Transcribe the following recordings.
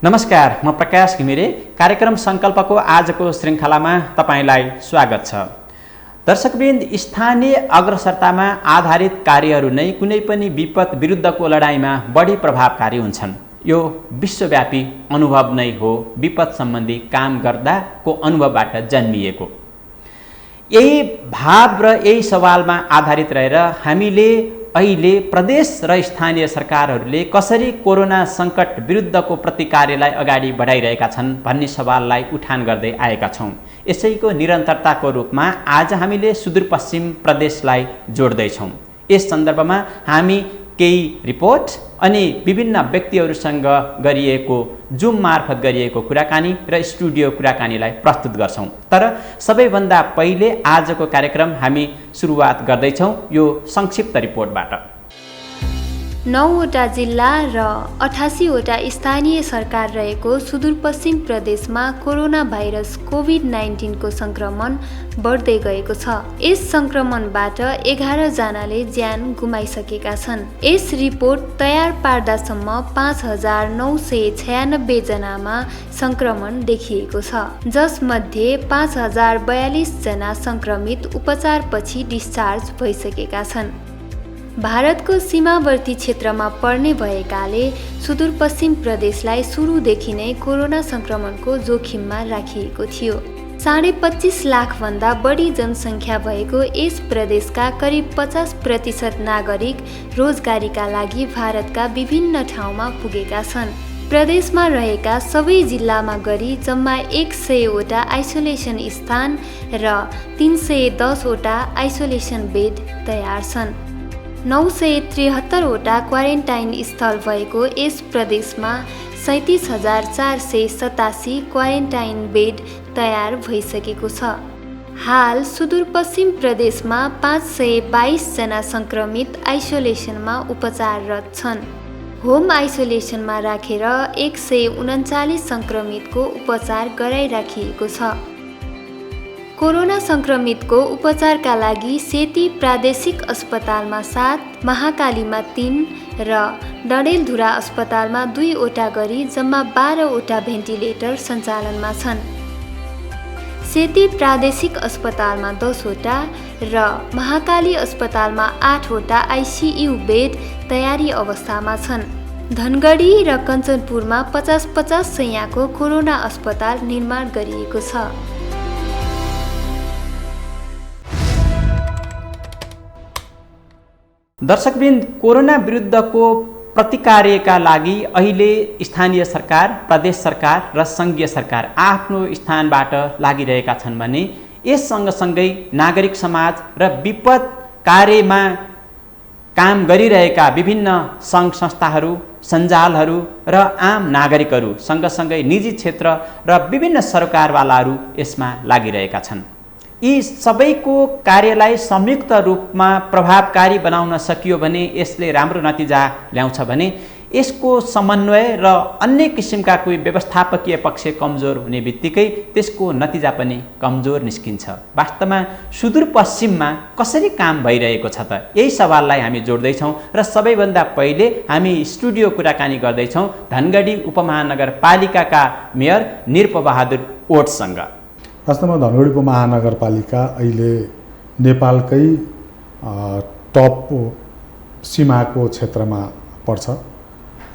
नमस्कार, म प्रकाश घिमिरे। कार्यक्रम संकल्पको आजको श्रृङ्खलामा तपाईलाई स्वागत छ। दर्शकवृन्द, स्थानीय अग्रसरतामा आधारित कार्यहरू नै कुनै पनि विपद विरुद्धको लडाईँमा बढी प्रभावकारी हुन्छन्। यो विश्वव्यापी अनुभव नै हो, विपद सम्बन्धी काम गर्दाको अनुभवबाट जन्मिएको। यही भाव र यही सवालमा आधारित रहेर हामीले अहिले प्रदेश र स्थानीय सरकारहरूले कसरी कोरोना सङ्कट विरुद्धको प्रतिकार्यलाई अगाडि बढाइरहेका छन् भन्ने सवाललाई उठान गर्दै आएका छौँ। यसैको निरन्तरताको रूपमा आज हामीले सुदूरपश्चिम प्रदेशलाई जोड्दैछौँ। यस सन्दर्भमा हामी केही रिपोर्ट अनि विभिन्न व्यक्तिहरूसँग गरिएको जुम मार्फत गरिएको कुराकानी र स्टुडियो कुराकानीलाई प्रस्तुत गर्छौँ। तर सबैभन्दा पहिले आजको कार्यक्रम हामी सुरुवात गर्दैछौँ यो संक्षिप्त रिपोर्टबाट। 9वटा जिल्ला र 88वटा स्थानीय सरकार रहेको सुदूरपश्चिम प्रदेशमा कोरोना भाइरस कोभिड-19 को सङ्क्रमण बढ्दै गएको छ। यस सङ्क्रमणबाट 11 जनाले ज्यान गुमाइसकेका छन्। यस रिपोर्ट तयार पार्दासम्म 5996 जनामा सङ्क्रमण देखिएको छ, जसमध्ये 5042 जना सङ्क्रमित उपचारपछि डिस्चार्ज भइसकेका छन्। भारतको सीमावर्ती क्षेत्रमा पर्ने भएकाले सुदूरपश्चिम प्रदेशलाई सुरुदेखि नै कोरोना सङ्क्रमणको जोखिममा राखिएको थियो। 25.5 लाखभन्दा बढी जनसङ्ख्या भएको यस प्रदेशका करिब 50% नागरिक रोजगारीका लागि भारतका विभिन्न ठाउँमा पुगेका छन्। प्रदेशमा रहेका सबै जिल्लामा गरी जम्मा 100वटा आइसोलेसन स्थान र 310वटा आइसोलेसन बेड तयार छन्। 973वटा क्वारेन्टाइन स्थल भएको यस प्रदेशमा 37,487 क्वारेन्टाइन बेड तयार भइसकेको छ। हाल सुदूरपश्चिम प्रदेशमा 522 जना सङ्क्रमित आइसोलेसनमा उपचाररत छन्। होम आइसोलेसनमा राखेर 139 सङ्क्रमितको उपचार गराइराखिएको छ। कोरोना सङ्क्रमितको उपचारका लागि सेती प्रादेशिक अस्पतालमा 7, महाकालीमा 3 र डडेलधुरा अस्पतालमा 2वटा गरी जम्मा 12वटा भेन्टिलेटर सञ्चालनमा छन्। सेती प्रादेशिक अस्पतालमा 10वटा र महाकाली अस्पतालमा 8वटा आइसियु बेड तयारी अवस्थामा छन्। धनगढी र कञ्चनपुरमा 50-50 शैय्याको कोरोना अस्पताल निर्माण गरिएको छ। दर्शकवृन्द, कोरोना विरुद्धको प्रतिकार्यका लागि अहिले स्थानीय सरकार, प्रदेश सरकार र सङ्घीय सरकार आफ्नो स्थानबाट लागिरहेका छन् भने यस सँगसँगै नागरिक समाज र विपद कार्यमा काम गरिरहेका विभिन्न सङ्घ संस्थाहरू, सञ्जालहरू र आम नागरिकहरू सँगसँगै निजी क्षेत्र र विभिन्न सरकारवालाहरू यसमा लागिरहेका छन्। यी सबैको कार्यलाई संयुक्त रूपमा प्रभावकारी बनाउन सकियो भने यसले राम्रो नतिजा ल्याउँछ भने यसको समन्वय र अन्य किसिमका कोही व्यवस्थापकीय पक्ष कमजोर हुने बित्तिकै त्यसको नतिजा पनि कमजोर निस्किन्छ। वास्तवमा सुदूरपश्चिममा कसरी काम भइरहेको छ त, यही सवाललाई हामी जोड्दैछौँ र सबैभन्दा पहिले हामी स्टुडियो कुराकानी गर्दैछौँ धनगढी उपमहानगरपालिकाका मेयर निरपबहादुर ओटसँग। वास्तवमा धनगढी उपमहानगरपालिका अहिले नेपालकै टप सीमाको क्षेत्रमा पर्छ,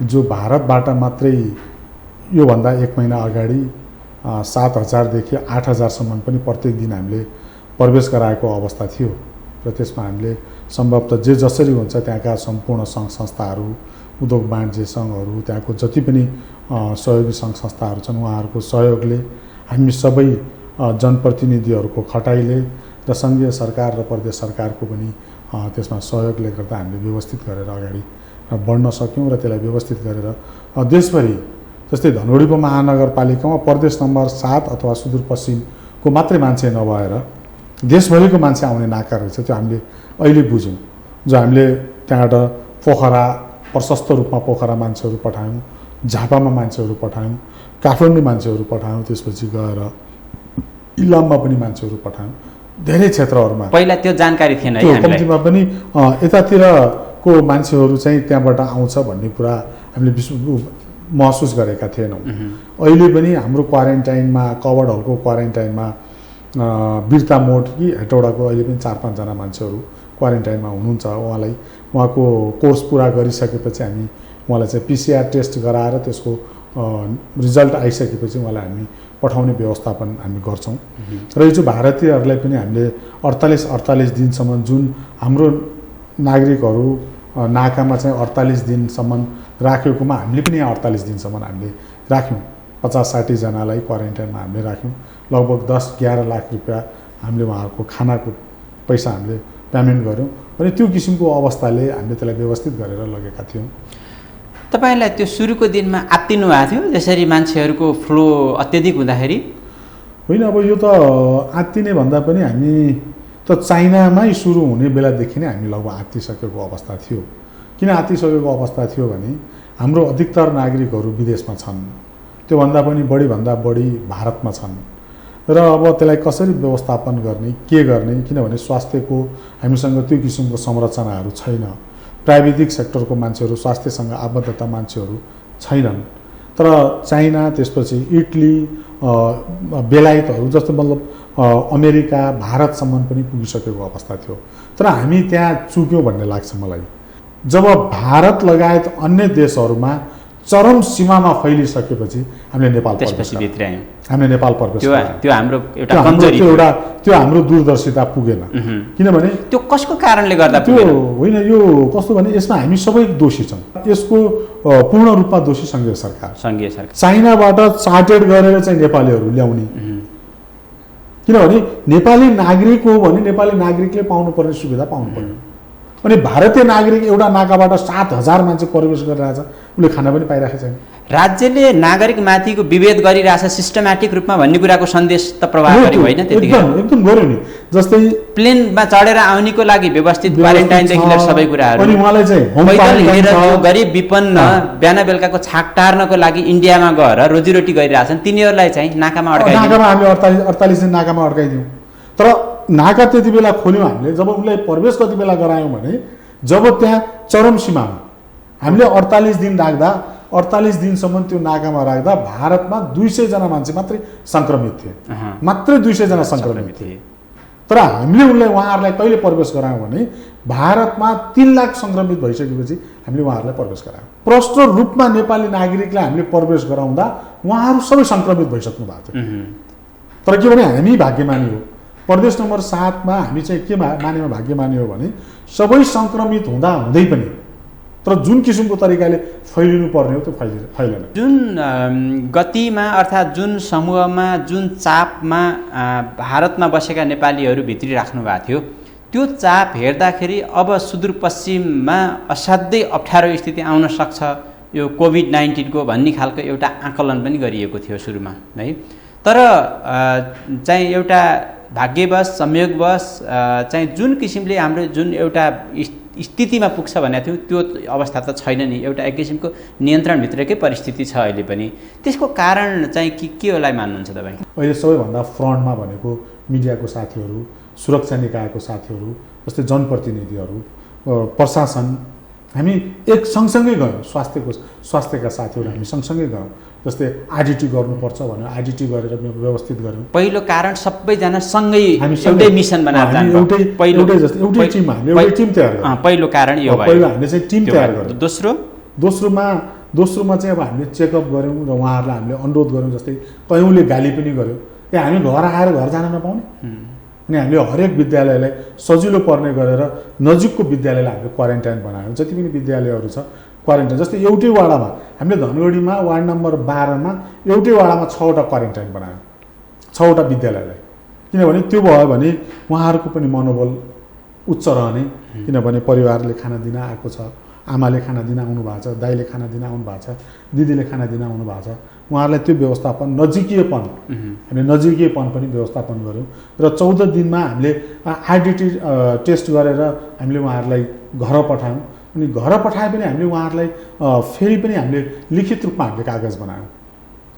जो भारतबाट मात्रै योभन्दा 1 महिना अगाडि 7,000 देखि 8,000 पनि प्रत्येक दिन हामीले प्रवेश गराएको अवस्था थियो र त्यसमा हामीले सम्भवतः जे जसरी हुन्छ त्यहाँका सम्पूर्ण सङ्घ संस्थाहरू, उद्योग वाणिज्य सङ्घहरू, त्यहाँको जति पनि सहयोगी सङ्घ संस्थाहरू छन् उहाँहरूको सहयोगले हामी सबै जनप्रतिनिधिहरूको खटाइले र सङ्घीय सरकार र प्रदेश सरकारको पनि त्यसमा सहयोगले गर्दा हामीले व्यवस्थित गरेर अगाडि बढ्न सक्यौँ र त्यसलाई व्यवस्थित गरेर देशभरि जस्तै धनगढी उपमहानगरपालिकामा प्रदेश नम्बर 7 अथवा सुदूरपश्चिमको मात्रै मान्छे नभएर देशभरिको मान्छे आउने नाका रहेछ। त्यो हामीले अहिले बुझ्यौँ। जो हामीले त्यहाँबाट पोखरा, प्रशस्त रूपमा पोखरा मान्छेहरू पठायौँ, झापामा मान्छेहरू पठायौँ, काठमाडौँ मान्छेहरू पठायौँ, त्यसपछि गएर इलाममा पनि मान्छेहरू पठायौँ। धेरै क्षेत्रहरूमा पहिला त्यो जानकारी थिएन है हामीलाई। कम्तीमा पनि यतातिरको मान्छेहरू चाहिँ त्यहाँबाट आउँछ भन्ने कुरा हामीले महसुस गरेका थिएनौँ। अहिले पनि हाम्रो क्वारेन्टाइनमा कवर्ड हलको क्वारेन्टाइनमा बिर्ता मोड कि हेटौडाको अहिले पनि 4-5 जना मान्छेहरू क्वारेन्टाइनमा हुनुहुन्छ। उहाँको कोर्स पुरा गरिसकेपछि हामी उहाँलाई चाहिँ PCR टेस्ट गराएर त्यसको रिजल्ट आइसकेपछि उहाँलाई हामी पठाउने व्यवस्थापन हामी गर्छौँ। र यो चाहिँ भारतीयहरूलाई पनि हामीले 48 दिनसम्म जुन हाम्रो नागरिकहरू नाकामा चाहिँ 48 दिनसम्म राखेकोमा हामीले पनि यहाँ 48 दिनसम्म हामीले राख्यौँ। 50-60 जनालाई क्वारेन्टाइनमा हामीले राख्यौँ। लगभग 10-11 लाख रुपियाँ हामीले उहाँहरूको खानाको पैसा हामीले पेमेन्ट गऱ्यौँ। अनि त्यो किसिमको अवस्थाले हामीले त्यसलाई व्यवस्थित गरेर लगेका थियौँ। तपाईँलाई त्यो सुरुको दिनमा आत्तिनु भएको थियो जसरी मान्छेहरूको फ्लो अत्यधिक हुँदाखेरि? होइन, अब यो त आत्तिने भन्दा पनि हामी त चाइनामै सुरु हुने बेलादेखि नै हामी लगभग आत्तिसकेको अवस्था थियो। किन आत्तिसकेको अवस्था थियो भने हाम्रो अधिकतर नागरिकहरू विदेशमा छन्, त्योभन्दा पनि बढीभन्दा बढी भारतमा छन्। र अब त्यसलाई कसरी व्यवस्थापन गर्ने, के गर्ने, किनभने स्वास्थ्यको हामीसँग त्यो किसिमको संरचनाहरू छैन। प्राविधिक सेक्टरको मान्छेहरू, स्वास्थ्यसँग आबद्धता मान्छेहरू छैनन्। तर चाइना, त्यसपछि इटली, बेलायतहरू जस्तो मतलब अमेरिका, भारतसम्म पनि पुगिसकेको अवस्था थियो। तर हामी त्यहाँ चुक्यौँ भन्ने लाग्छ मलाई। जब भारत लगायत अन्य देशहरूमा चरम सीमामा फैलिसकेपछि हामीले नेपाल त्यसपछि भित्रायौँ। हामीले नेपाल प्रवेश त्यो हाम्रो एउटा कमजोरी, त्यो हाम्रो दूरदर्शिता पुगेन। किनभने त्यो कसको कारणले गर्दा त्यो होइन, यो कस्तो भने यसमा हामी सबै दोषी छौँ। यसको पूर्ण रूपमा दोषी सङ्घीय सरकार। चाइनाबाट चार्टेड गरेर चाहिँ नेपालीहरू ल्याउने। किनभने नेपाली नागरिक हो भने नेपाली नागरिकले पाउनुपर्ने सुविधा पाउनु पर्यो। अनि भारतीय नागरिक एउटा नाकाबाट 7,000 मान्छे प्रवेश गरिरहेछ, उसले खाना पनि पाइरहेको छैन। राज्यले नागरिकमाथिको विभेद गरिरहेछ सिस्टमेटिक रूपमा भन्ने कुराको सन्देश त प्रभावकारी होइन त्यतिखेर? एकदम गऱ्यो नि। जस्तै प्लेनमा चढेर आउनेको लागि व्यवस्थित क्वारेन्टाइनदेखि लिएर सबै कुराहरू, अनि उहाँलाई चाहिँ पैदल हिँडेर जो गरिब विपन्न बिहान बेलुकाको छाक टार्नको लागि इन्डियामा गएर रोजीरोटी गरिरहेछन् तिनीहरूलाई चाहिँ नाकामा अड्काइदियौँ। नाकामा हामी 48 दिन नाकामा अड्काइदियौँ। तर नाका त्यति बेला खोल्यौँ हामीले, जब उसलाई प्रवेश कति बेला गरायौँ भने जब त्यहाँ चरम सीमामा हामीले 48 दिन राख्दा, 48 दिनसम्म त्यो नाकामा राख्दा भारतमा 200 जना मान्छे मात्रै सङ्क्रमित थिए। मात्रै 200 जना सङ्क्रमित थिए। तर हामीले उनलाई उहाँहरूलाई कहिले प्रवेश गरायौँ भने भारतमा 3 लाख सङ्क्रमित भइसकेपछि हामीले उहाँहरूलाई प्रवेश गरायौँ। प्रष्ट रूपमा नेपाली नागरिकलाई हामीले प्रवेश गराउँदा उहाँहरू सबै सङ्क्रमित भइसक्नु भएको थियो। तर के भने हामी भाग्यमानी हो। प्रदेश नम्बर 7 मा हामी चाहिँ के मानेमा भाग्यमानी हो भने सबै सङ्क्रमित हुँदा हुँदै पनि तर जुन किसिमको तरिकाले फैलिनु पर्ने हो त्यो फैलेन। जुन गतिमा अर्थात् जुन समूहमा जुन चापमा भारतमा बसेका नेपालीहरू भित्री राख्नु भएको थियो त्यो चाप हेर्दाखेरि अब सुदूरपश्चिममा असाध्यै अप्ठ्यारो स्थिति आउन सक्छ यो कोभिड-19 को भन्ने खालको एउटा आकलन पनि गरिएको थियो सुरुमा है। तर चाहिँ एउटा भाग्यवश संयोगवश चाहिँ जुन किसिमले हाम्रो जुन एउटा स्थितिमा पुग्छ भनेको थियौँ त्यो अवस्था त छैन नि। एउटा एक किसिमको नियन्त्रणभित्रकै परिस्थिति छ अहिले पनि। त्यसको कारण चाहिँ के होला मान्नुहुन्छ तपाईँ? अहिले सबैभन्दा फ्रन्टमा भनेको मिडियाको साथीहरू, सुरक्षा निकायको साथीहरू, जस्तै जनप्रतिनिधिहरू, प्रशासन, हामी एक सँगसँगै गयौँ। स्वास्थ्यका साथीहरू हामी सँगसँगै गयौँ। जस्तै आइडिटी गर्नुपर्छ भन्यो, आइडिटी गरेर व्यवस्थित गऱ्यौँ। पहिलो कारण सबैजना सँगै एउटै मिसन बनाएर एउटै टिम तयार गऱ्यौँ। पहिलो कारण यो भयो। पहिलो हामीले चाहिँ टिम तयार गऱ्यौँ। दोस्रोमा चाहिँ अब हामीले चेकअप गऱ्यौँ र उहाँहरूलाई हामीले अनुरोध गऱ्यौँ। जस्तै कयौँले गाली पनि गऱ्यौँ ए हामी घर आएर घर जान नपाउने। अनि हामीले हरेक विद्यालयलाई सजिलो पर्ने गरेर नजिकको विद्यालयलाई हामीले क्वारेन्टाइन बनायौँ। जति पनि विद्यालयहरू छ क्वारेन्टाइन, जस्तै एउटै वाडामा हामीले धनगढीमा वार्ड नम्बर 12 मा एउटै वाडामा 6वटा क्वारेन्टाइन बनायौँ, 6वटा विद्यालयलाई। किनभने त्यो भयो भने उहाँहरूको पनि मनोबल उच्च रहने। किनभने परिवारले खाना दिन आएको छ, आमाले खाना दिन आउनु भएको छ, दाइले खाना दिन आउनु भएको छ, दिदीले खाना दिन आउनु भएको छ। उहाँहरूलाई त्यो व्यवस्थापन हामीले नजिकिएपन पनि व्यवस्थापन गऱ्यौँ। र 14 दिनमा हामीले आइडिटी टेस्ट गरेर हामीले उहाँहरूलाई घर पठायौँ। अनि घर पठाए पनि हामीले उहाँहरूलाई फेरि पनि हामीले लिखित रूपमा हामीले कागज बनायौँ।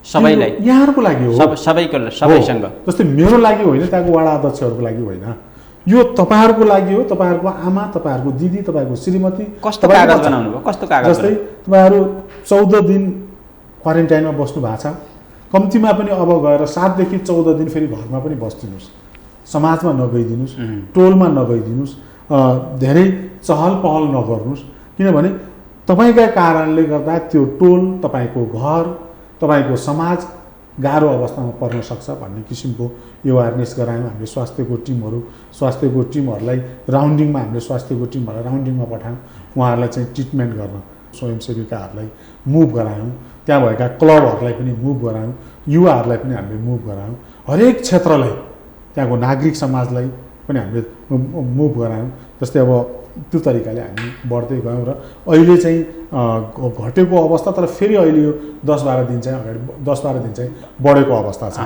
सबैलाई, यहाँहरूको लागि हो, सबैसँग। जस्तै मेरो लागि होइन, त्यहाँको वडा अध्यक्षहरूको लागि होइन, यो तपाईँहरूको लागि हो। तपाईँहरूको आमा, तपाईँहरूको दिदी, तपाईँहरूको श्रीमती। कस्तो कागज बनाउनु भयो? कस्तो कागज? जस्तै तपाईँहरू 14 दिन क्वारेन्टाइनमा बस्नु भएको छ, कम्तीमा पनि अब गएर 7 देखि 14 दिन फेरि घरमा पनि बस्दिनुहोस्, समाजमा नगइदिनुहोस्, टोलमा नगइदिनुहोस्, धेरै चहल पहल नगर्नुहोस्, किनभने तपाईँका कारणले गर्दा त्यो टोल, तपाईँको घर, तपाईँको समाज गाह्रो अवस्थामा पर्न सक्छ भन्ने किसिमको एवेयरनेस गरायौँ। हामीले स्वास्थ्यको टिमहरूलाई राउन्डिङमा राउन्डिङमा पठायौँ, उहाँहरूलाई चाहिँ ट्रिटमेन्ट गर्न स्वयंसेविकाहरूलाई मुभ गरायौँ, त्यहाँ भएका क्लबहरूलाई पनि मुभ गरायौँ, युवाहरूलाई पनि हामीले मुभ गरायौँ, हरेक क्षेत्रलाई, त्यहाँको नागरिक समाजलाई पनि हामीले मुभ गरायौँ। जस्तै अब त्यो तरिकाले हामी बढ्दै गयौँ र अहिले चाहिँ घटेको अवस्था, तर फेरि अहिले यो 10-12 दिन चाहिँ बढेको अवस्था छ।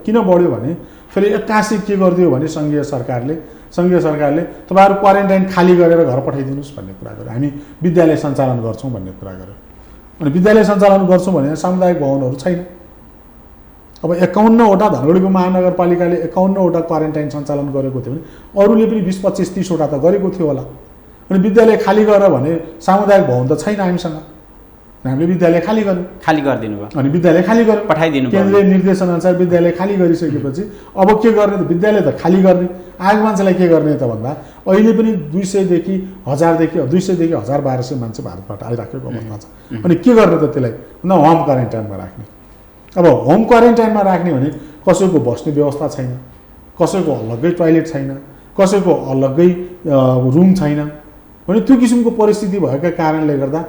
किन बढ्यो भने फेरि एक्कासी के गरिदियो भने सङ्घीय सरकारले तपाईँहरू क्वारेन्टाइन खाली गरेर घर पठाइदिनुहोस् भन्ने कुरा गर्यो। हामी विद्यालय सञ्चालन गर्छौँ भन्ने कुरा गर्यो। अनि विद्यालय सञ्चालन गर्छौँ भने सामुदायिक भवनहरू छैन। अब 51वटा धनगढीको महानगरपालिकाले 51वटा क्वारेन्टाइन सञ्चालन गरेको थियो भने अरूले पनि 20, 25, 30वटा त गरेको थियो होला। अनि विद्यालय खाली गरेर भने सामुदायिक भवन त छैन हामीसँग, हामीले विद्यालय खाली गरिदिनु भयो। अनि विद्यालय खाली गर्यो, पठाइदिनु, केन्द्रीय निर्देशनअनुसार विद्यालय खाली गरिसकेपछि अब के गर्ने त? विद्यालय त खाली गर्ने, आएको मान्छेलाई के गर्ने त भन्दा अहिले पनि 200 देखि 1200 मान्छे भारतबाट आइराखेको अवस्था छ। अनि के गर्ने त त्यसलाई? भन्दा होम क्वारेन्टाइनमा राख्ने। अब होम क्वारेन्टाइनमा राख्ने भने कसैको बस्ने व्यवस्था छैन, कसैको अलग्गै टोयलेट छैन, कसैको अलग्गै रुम छैन भने त्यो किसिमको परिस्थिति भएका कारणले गर्दा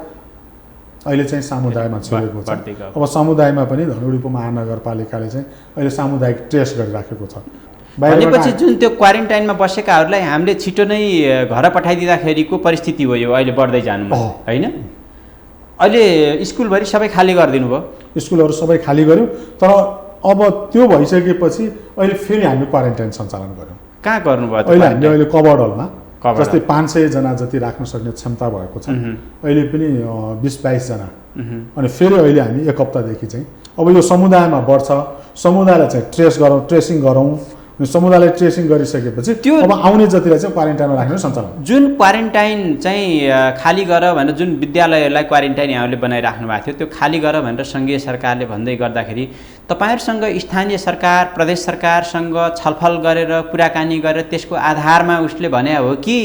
अहिले चाहिँ समुदायमा छिरेको छ। अब समुदायमा पनि धनगढीको महानगरपालिकाले चाहिँ अहिले सामुदायिक टेस्ट गरिराखेको छ। भनेपछि जुन त्यो क्वारेन्टाइनमा बसेकाहरूलाई हामीले छिटो नै घर पठाइदिँदाखेरिको परिस्थिति हो यो अहिले बढ्दै जानु होइन? अहिले स्कुलभरि सबै खाली गरिदिनु भयो, स्कुलहरू सबै खाली गऱ्यौँ। तर अब त्यो भइसकेपछि अहिले फेरि हामीले क्वारेन्टाइन सञ्चालन गऱ्यौँ। कहाँ गर्नुभयो? अहिले कभर्ड हलमा जस्तै 500 जना जति राख्न सक्ने क्षमता भएको छ, अहिले पनि 20-22 जना। अनि फेरि अहिले हामी 1 हप्तादेखि चाहिँ अब यो समुदायमा बढ्छ, समुदायलाई चाहिँ ट्रेसिङ गरौँ। समुदायलाई ट्रेसिङ गरिसकेपछि त्यो अब आउने जतिलाई चाहिँ क्वारेन्टाइनमा राख्ने सञ्चालन। जुन क्वारेन्टाइन चाहिँ खाली गर भनेर जुन विद्यालयहरूलाई क्वारेन्टाइन यहाँले बनाइराख्नु भएको थियो, त्यो खाली गर भनेर सङ्घीय सरकारले भन्दै गर्दाखेरि तपाईँहरूसँग स्थानीय सरकार, प्रदेश सरकारसँग छलफल गरेर कुराकानी गरेर त्यसको आधारमा उसले भने हो कि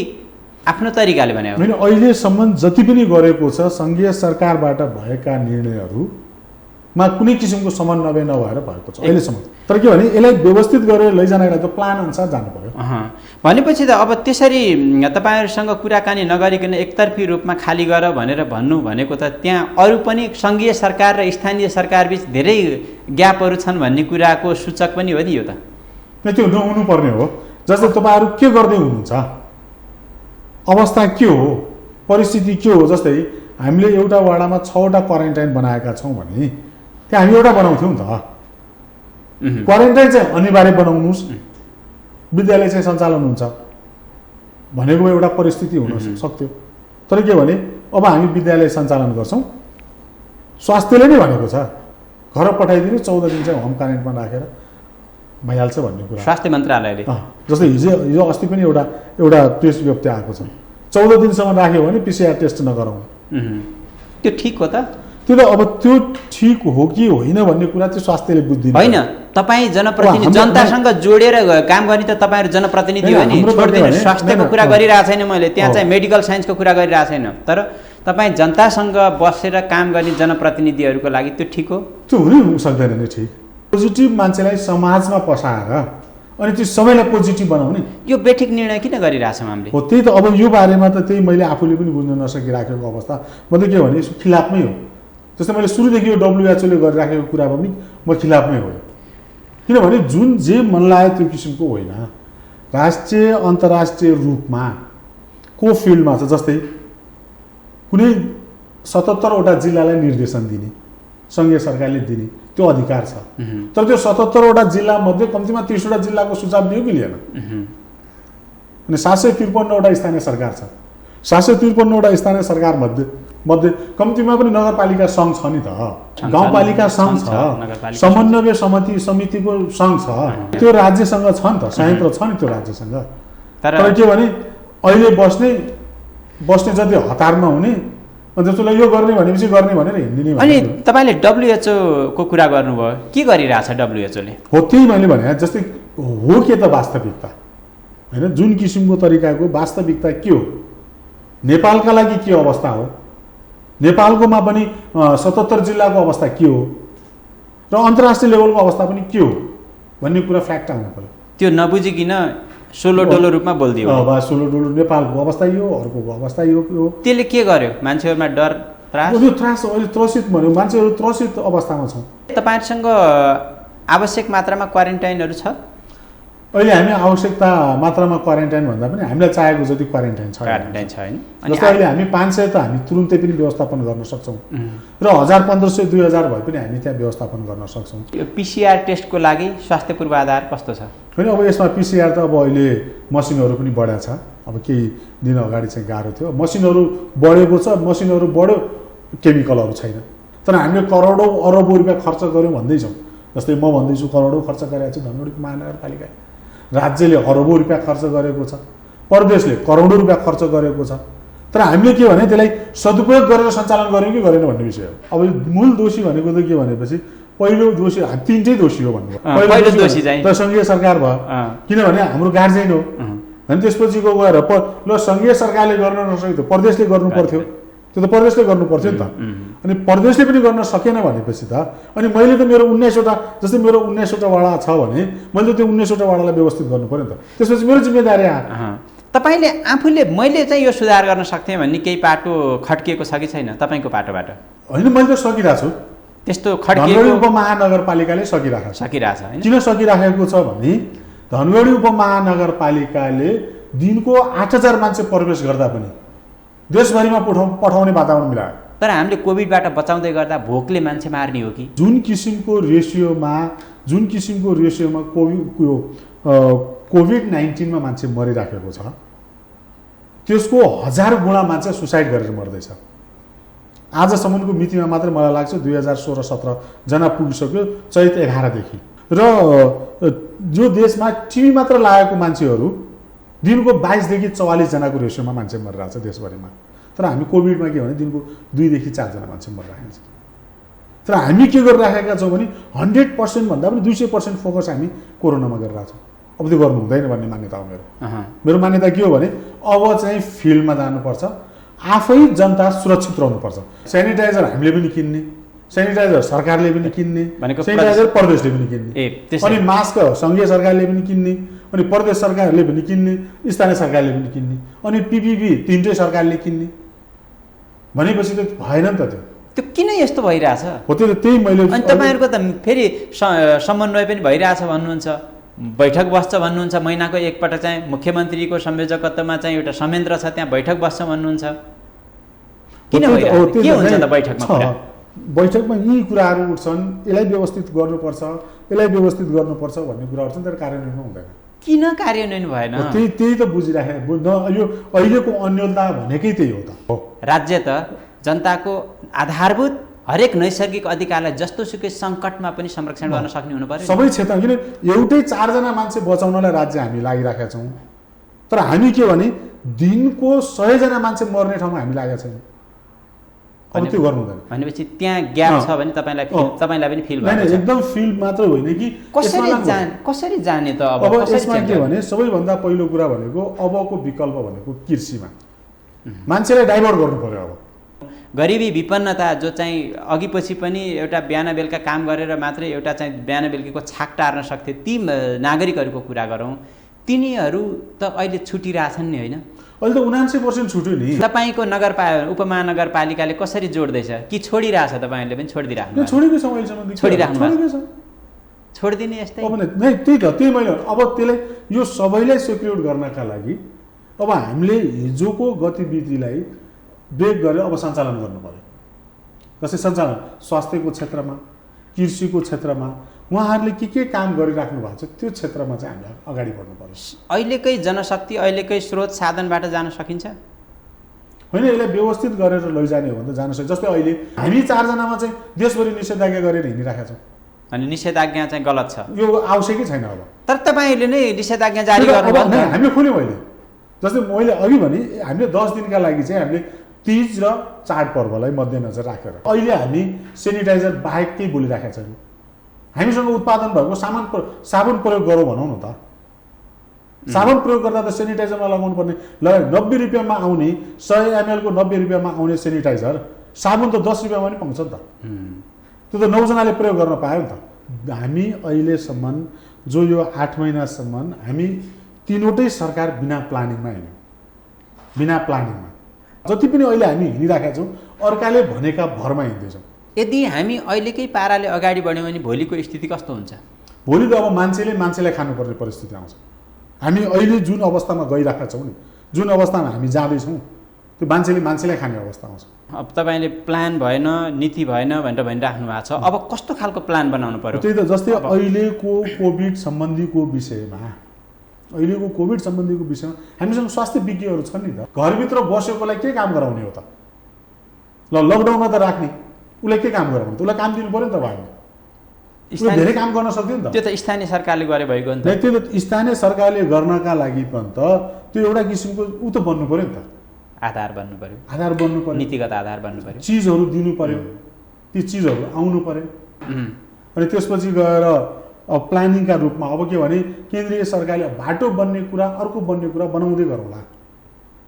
आफ्नो तरिकाले भने हो? होइन, अहिलेसम्म जति पनि गरेको छ सङ्घीय सरकारबाट भएका निर्णयहरूमा कुनै किसिमको समन्वय नभएर भएको छ अहिलेसम्म। तर के भने यसलाई व्यवस्थित गरेर लैजानको लागि त प्लान अनुसार जानु पर्यो। भनेपछि त अब त्यसरी तपाईँहरूसँग कुराकानी नगरिकन एकतर्फी रूपमा खाली गर भनेर भन्नु भनेको त त्यहाँ अरू पनि सङ्घीय सरकार र स्थानीय सरकारबिच धेरै ग्यापहरू छन् भन्ने कुराको सूचक पनि हो नि यो त? त्यो नहुनुपर्ने हो। जस्तै तपाईँहरू के गर्दै हुनुहुन्छ, अवस्था के हो, परिस्थिति के हो? जस्तै हामीले एउटा वाडामा 6वटा क्वारेन्टाइन बनाएका छौँ भने त्यहाँ हामी एउटा बनाउँथ्यौँ नि त। क्वारेन्टाइन चाहिँ अनिवार्य बनाउनुहोस्, विद्यालय चाहिँ सञ्चालन हुन्छ भनेको एउटा परिस्थिति हुन सक्थ्यो। तर के भने अब हामी विद्यालय सञ्चालन गर्छौँ, स्वास्थ्यले नै भनेको छ घर पठाइदिनु, 14 दिन चाहिँ होम क्वारेन्टाइनमा राखेर भइहाल्छ भन्ने कुरा स्वास्थ्य मन्त्रालयले। जस्तै हिजो अस्ति पनि एउटा प्रेस विज्ञप्ति आएको छ, 14 दिनसम्म राख्यो भने PCR टेस्ट नगराउनु। त्यो ठिक हो त? त्यो त अब त्यो ठिक हो कि होइन भन्ने कुरा चाहिँ स्वास्थ्यले बुझ्दिनु होइन। तपाईँ जनप्रतिनिधि जनतासँग जोडेर काम गर्ने त तपाईँहरू जनप्रतिनिधि हो नि। छोडिदिनु, स्वास्थ्यको कुरा गरिरहेको छैन मैले, त्यहाँ चाहिँ मेडिकल साइन्सको कुरा गरिरहेको छैन। तर तपाईँ जनतासँग बसेर काम गर्ने जनप्रतिनिधिहरूको लागि त्यो ठिक हो? त्यो हुनै सक्दैन नि ठिक। पोजिटिभ मान्छेलाई समाजमा पसाएर अनि त्यो सबैलाई पोजिटिभ बनाउने यो बेठिक निर्णय किन गरिरहेछौँ हामीले? हो त्यही त। अब यो बारेमा त त्यही मैले आफूले पनि बुझ्न नसकिराखेको अवस्था म त के भने यसको खिलाफमै हो। जस्तै मैले सुरुदेखि यो WHO ले गरिराखेको कुरामा पनि म खिलाफमै हो। किनभने जुन जे मन लाग्यो त्यो किसिमको होइन, राष्ट्रिय अन्तर्राष्ट्रिय रूपमा को फिल्डमा छ। जस्तै कुनै 77वटा जिल्लालाई निर्देशन दिने सङ्घीय सरकारले दिने त्यो अधिकार छ। तर त्यो 77वटा जिल्लामध्ये कम्तीमा 30वटा जिल्लाको सुझाव लियो कि लिएन? अनि 753वटा स्थानीय सरकार छ। 753वटा स्थानीय सरकार मध्ये कम्तीमा पनि नगरपालिका सङ्घ छ नि त, गाउँपालिका सङ्घ छ, समन्वय समितिको सङ्घ छ, त्यो राज्यसँग छ नि त, संयन्त्र छ नि त्यो राज्यसँग। तर के भने अहिले बस्ने जति हतारमा हुने अनि त्यसलाई यो गर्ने भनेपछि गर्ने भनेर हिँडिदिने अनि तपाईँले WHO को कुरा गर्नुभयो, के गरिरहेछ WHO ले? हो त्यही मैले भने जस्तै हो के त वास्तविकता होइन, जुन किसिमको तरिकाको वास्तविकता के हो, नेपालका लागि के अवस्था हो, नेपालकोमा पनि 77 जिल्लाको अवस्था के हो र अन्तर्राष्ट्रिय लेभलको अवस्था पनि के हो भन्ने कुरा फ्याक्ट आउनु पर्यो। त्यो नबुझिकन सोलो डोलो रूपमा बोलिदियो। सोलो डोलो नेपालको अवस्था यो, अर्कोको अवस्था यो हो। त्यसले के गर्यो? मान्छेहरूमा डर त्रास? यो त्रास अहिले त्रसित भन्यो, मान्छेहरू त्रसित अवस्थामा छौँ। तपाईँहरूसँग आवश्यक मात्रामा क्वारेन्टाइनहरू छ? अहिले हामी आवश्यकता मात्रामा क्वारेन्टाइन भन्दा पनि हामीलाई चाहेको जति क्वारेन्टाइन छ होइन। जस्तै अहिले हामी 500 त हामी तुरुन्तै पनि व्यवस्थापन गर्न सक्छौँ र 1000, 1500, 2000 भए पनि हामी त्यहाँ व्यवस्थापन गर्न सक्छौँ। यो PCR टेस्टको लागि स्वास्थ्य पूर्वाधार कस्तो छ? होइन अब यसमा PCR त अब अहिले मसिनहरू पनि बढाएको छ। अब केही दिन अगाडि चाहिँ गाह्रो थियो, मसिनहरू बढेको छ, मसिनहरू बढ्यो, केमिकलहरू छैन। तर हामीले करोडौँ अरबौँ रुपियाँ खर्च गऱ्यौँ भन्दैछौँ। जस्तै म भन्दैछु करोडौँ खर्च गरेको छु धनगढी महानगरपालिकाले, राज्यले अरबौँ रुपियाँ खर्च गरेको छ, प्रदेशले करोडौँ रुपियाँ खर्च गरेको छ। तर हामीले के भने त्यसलाई सदुपयोग गरेर सञ्चालन गऱ्यौँ कि गरेन भन्ने विषय हो। अब मूल दोषी भनेको त के भनेपछि पहिलो दोषी तिनटै दोषी हो भन्नु। पहिलो दोषी चाहिँ त सङ्घीय सरकार भयो, किनभने हाम्रो गार्जियन हो। अनि त्यसपछिको गएर ल सङ्घीय सरकारले गर्न नसके त प्रदेशले गर्नु पर्थ्यो, त्यो त प्रदेशले गर्नु पर्थ्यो नि त। अनि प्रदेशले पनि गर्न सकेन भनेपछि त अनि मैले त मेरो 19वटा, जस्तै मेरो 19वटा वडा छ भने मैले त्यो 19वटा वडालाई व्यवस्थित गर्नु पऱ्यो नि त। त्यसपछि मेरो जिम्मेदारी आयो। तपाईँले आफूले मैले चाहिँ यो सुधार गर्न सक्थेँ भन्ने केही पाटो खड्किएको छ कि छैन तपाईँको पाटोबाट? होइन, मैले त सकिरहेको छु। त्यस्तो खड्किएको उपमहानगरपालिकाले सकिरहेको छ। होइन? किन सकिराखेको छ भने धनगढी उपमहानगरपालिकाले दिनको 8000 मान्छे प्रवेश गर्दा पनि देशभरिमा पठाउने वातावरण मिलायो। तर हामीले कोभिडबाट बचाउँदै गर्दा भोकले मान्छे मार्ने हो कि? जुन किसिमको रेसियोमा कोभिड-19 मा मान्छे मरिराखेको छ त्यसको 1000 गुणा मान्छे सुसाइड गरेर मर्दैछ। आजसम्मको मितिमा मात्र मलाई लाग्छ 2016-17 जना पुगिसक्यो चैत 11 देखि। र जो देशमा टिभी मात्र लागेको मान्छेहरू दिनको 22 देखि 44 जनाको रेसियोमा मान्छे मरिरहेको छ देशभरिमा। तर हामी कोभिडमा के भने दिनको 2 देखि 4 जना मान्छे मरिरहेको छ। तर हामी के गरिराखेका छौँ भने 100% भन्दा पनि 200% फोकस हामी कोरोनामा गरिरहेको छौँ। अब त्यो गर्नु हुँदैन भन्ने मान्यता हो मेरो मान्यता के हो भने अब चाहिँ फिल्डमा जानुपर्छ, आफै जनता सुरक्षित रहनुपर्छ। सेनिटाइजर हामीले पनि किन्ने, सेनिटाइजर सरकारले पनि किन्ने, सेनिटाइजर प्रदेशले पनि किन्ने, अनि मास्क सङ्घीय सरकारले पनि किन्ने, अनि प्रदेश सरकारले पनि किन्ने, स्थानीय सरकारले पनि किन्ने, अनि PPP तिनटै सरकारले किन्ने भनेपछि त भएन नि त। त्यो किन यस्तो भइरहेछ? हो त्यो त्यही मैले। अनि तपाईँहरूको त फेरि समन्वय पनि भइरहेछ भन्नुहुन्छ, बैठक बस्छ भन्नुहुन्छ, महिनाको एकपल्ट चाहिँ मुख्यमन्त्रीको संयोजकत्वमा चाहिँ एउटा संयन्त्र छ त्यहाँ बैठक बस्छ भन्नुहुन्छ। किन भइरहेछ? के हुन्छ त बैठकमा? बैठकमा यी कुराहरू उठ्छन्, यसलाई व्यवस्थित गर्नुपर्छ, यसलाई व्यवस्थित गर्नुपर्छ भन्ने कुरा उठ्छन्, तर कार्यान्वयनमा हुँदैन। किन कार्यान्वयन भएन? त्यही त बुझिराखेको यो अहिलेको अन्योलता भनेकै त्यही हो त। राज्य त जनताको आधारभूत हरेक नैसर्गिक अधिकारलाई जस्तोसुकै सङ्कटमा पनि संरक्षण गर्न सक्ने हुनु पर्यो। सबै क्षेत्र किन एउटै 4 जना मान्छे बचाउनलाई राज्य हामी लागिराखेका छौँ, तर हामी के भने दिनको 100 जना मान्छे मर्ने ठाउँमा हामी लागेका छैनौँ। अब त्यो गर्नु हुँदैन भनेपछि त्यहाँ ग्याप छ भने तपाईँलाई पनि फिल भयो। एकदम फिल मात्र होइन कि कसरी जाने त? अब यसमा के भने सबैभन्दा पहिलो कुरा भनेको अबको विकल्प भनेको कृषिमा मान्छेलाई डाइभर्ट गर्नु पर्यो। अब गरिबी विपन्नता जो चाहिँ अघि पछि पनि एउटा बिहान बेलुका काम गरेर मात्रै एउटा चाहिँ बिहान बेलुकीको छाक टार्न सक्थे ती नागरिकहरूको कुरा गरौँ, तिनीहरू त अहिले छुटिरहेछन् नि होइन? अहिले त 79% छुट्यो नि। तपाईँको उपमहानगरपालिकाले कसरी जोड्दैछ कि छोडिरहेछ? तपाईँहरूले पनि छोडिदिइराख्नु? छोडेको छ अहिलेसम्म, छोडिराख्नु छ। छोडिदिने यस्तै अब नै त्यही त त्यही मैले अब त्यसलाई यो सबैलाई सेक्युर गर्नका लागि अब हामीले हिजोको गतिविधिलाई ब्रेक गरेर अब सञ्चालन गर्नु पर्यो। जस्तै सञ्चालन स्वास्थ्यको क्षेत्रमा, कृषिको क्षेत्रमा उहाँहरूले के काम गरिराख्नु भएको छ त्यो क्षेत्रमा चाहिँ हामीले अगाडि बढ्नु पर्यो। अहिलेकै जनशक्ति अहिलेकै स्रोत साधनबाट जान सकिन्छ होइन? यसलाई व्यवस्थित गरेर लैजाने हो भने त जान सकिन्छ। जस्तै अहिले हामी 4 जनामा चाहिँ देशभरि निषेधाज्ञा गरेर हिँडिराखेका छौँ। अनि निषेधाज्ञा चाहिँ गलत छ, यो आवश्यकै छैन। अब तर तपाईँहरूले नै निषेधाज्ञा जारी गर्नुभयो। हामीले खोल्यौँ अहिले। जस्तै मैले अघि भने हामीले 10 दिनका लागि चाहिँ हामीले तीज र चाडपर्वलाई मध्यनजर राखेर अहिले हामी सेनिटाइजर बाहेक केही बोलिराखेका छैनौँ। हामीसँग उत्पादन भएको साबुन प्रयोग गरौँ भनौँ न त। साबुन प्रयोग गर्दा त सेनिटाइजरमा लगाउनु पर्ने। ल 90 रुपियाँमा आउने 100 ml को 90 रुपियाँमा आउने सेनिटाइजर साबुन त 10 रुपियाँमा पनि पाउँछ नि त। त्यो त 9 जनाले प्रयोग गर्न पायो नि त। हामी अहिलेसम्म जो यो 8 महिनासम्म हामी तीनवटै सरकार बिना प्लानिङमा हिँड्यौँ। बिना प्लानिङमा जति पनि अहिले हामी हिँडिराखेका छौँ अर्काले भनेका भरमा हिँड्दैछौँ। यदि हामी अहिलेकै पाराले अगाडि बढ्यौँ भने भोलिको स्थिति कस्तो हुन्छ? भोलि त अब मान्छेलाई खानुपर्ने परिस्थिति आउँछ। हामी अहिले जुन अवस्थामा गइरहेका छौँ नि, जुन अवस्थामा हामी जाँदैछौँ त्यो मान्छेलाई खाने अवस्था आउँछ। अब तपाईँले प्लान भएन, नीति भएन भनेर भनिराख्नु भएको छ। अब कस्तो खालको प्लान बनाउनु पर्यो? त्यही त, जस्तै अहिलेको कोभिड सम्बन्धीको विषयमा हामीसँग स्वास्थ्य विज्ञहरू छन् नि त। घरभित्र बसेकोलाई के काम गराउने हो त? ल लकडाउनमा त राख्ने, उसलाई के काम गराउने? उसलाई काम दिनु पऱ्यो नि त। भयो उसले धेरै काम गर्न सक्थ्यो नि त। त्यो त स्थानीय सरकारले गरे भएको नि त। त्यो त स्थानीय सरकारले गर्नका लागि पनि त त्यो एउटा किसिमको ऊ त बन्नु पऱ्यो नि त। आधार बन्नु पऱ्यो, नीतिगत आधार बन्नु पऱ्यो, चिजहरू दिनु पऱ्यो, ती चिजहरू आउनु पऱ्यो। अनि त्यसपछि गएर प्लानिङका रूपमा अब के भने केन्द्रीय सरकारले बाटो बन्ने कुरा, अर्को बन्ने कुरा बनाउँदै गरौँला।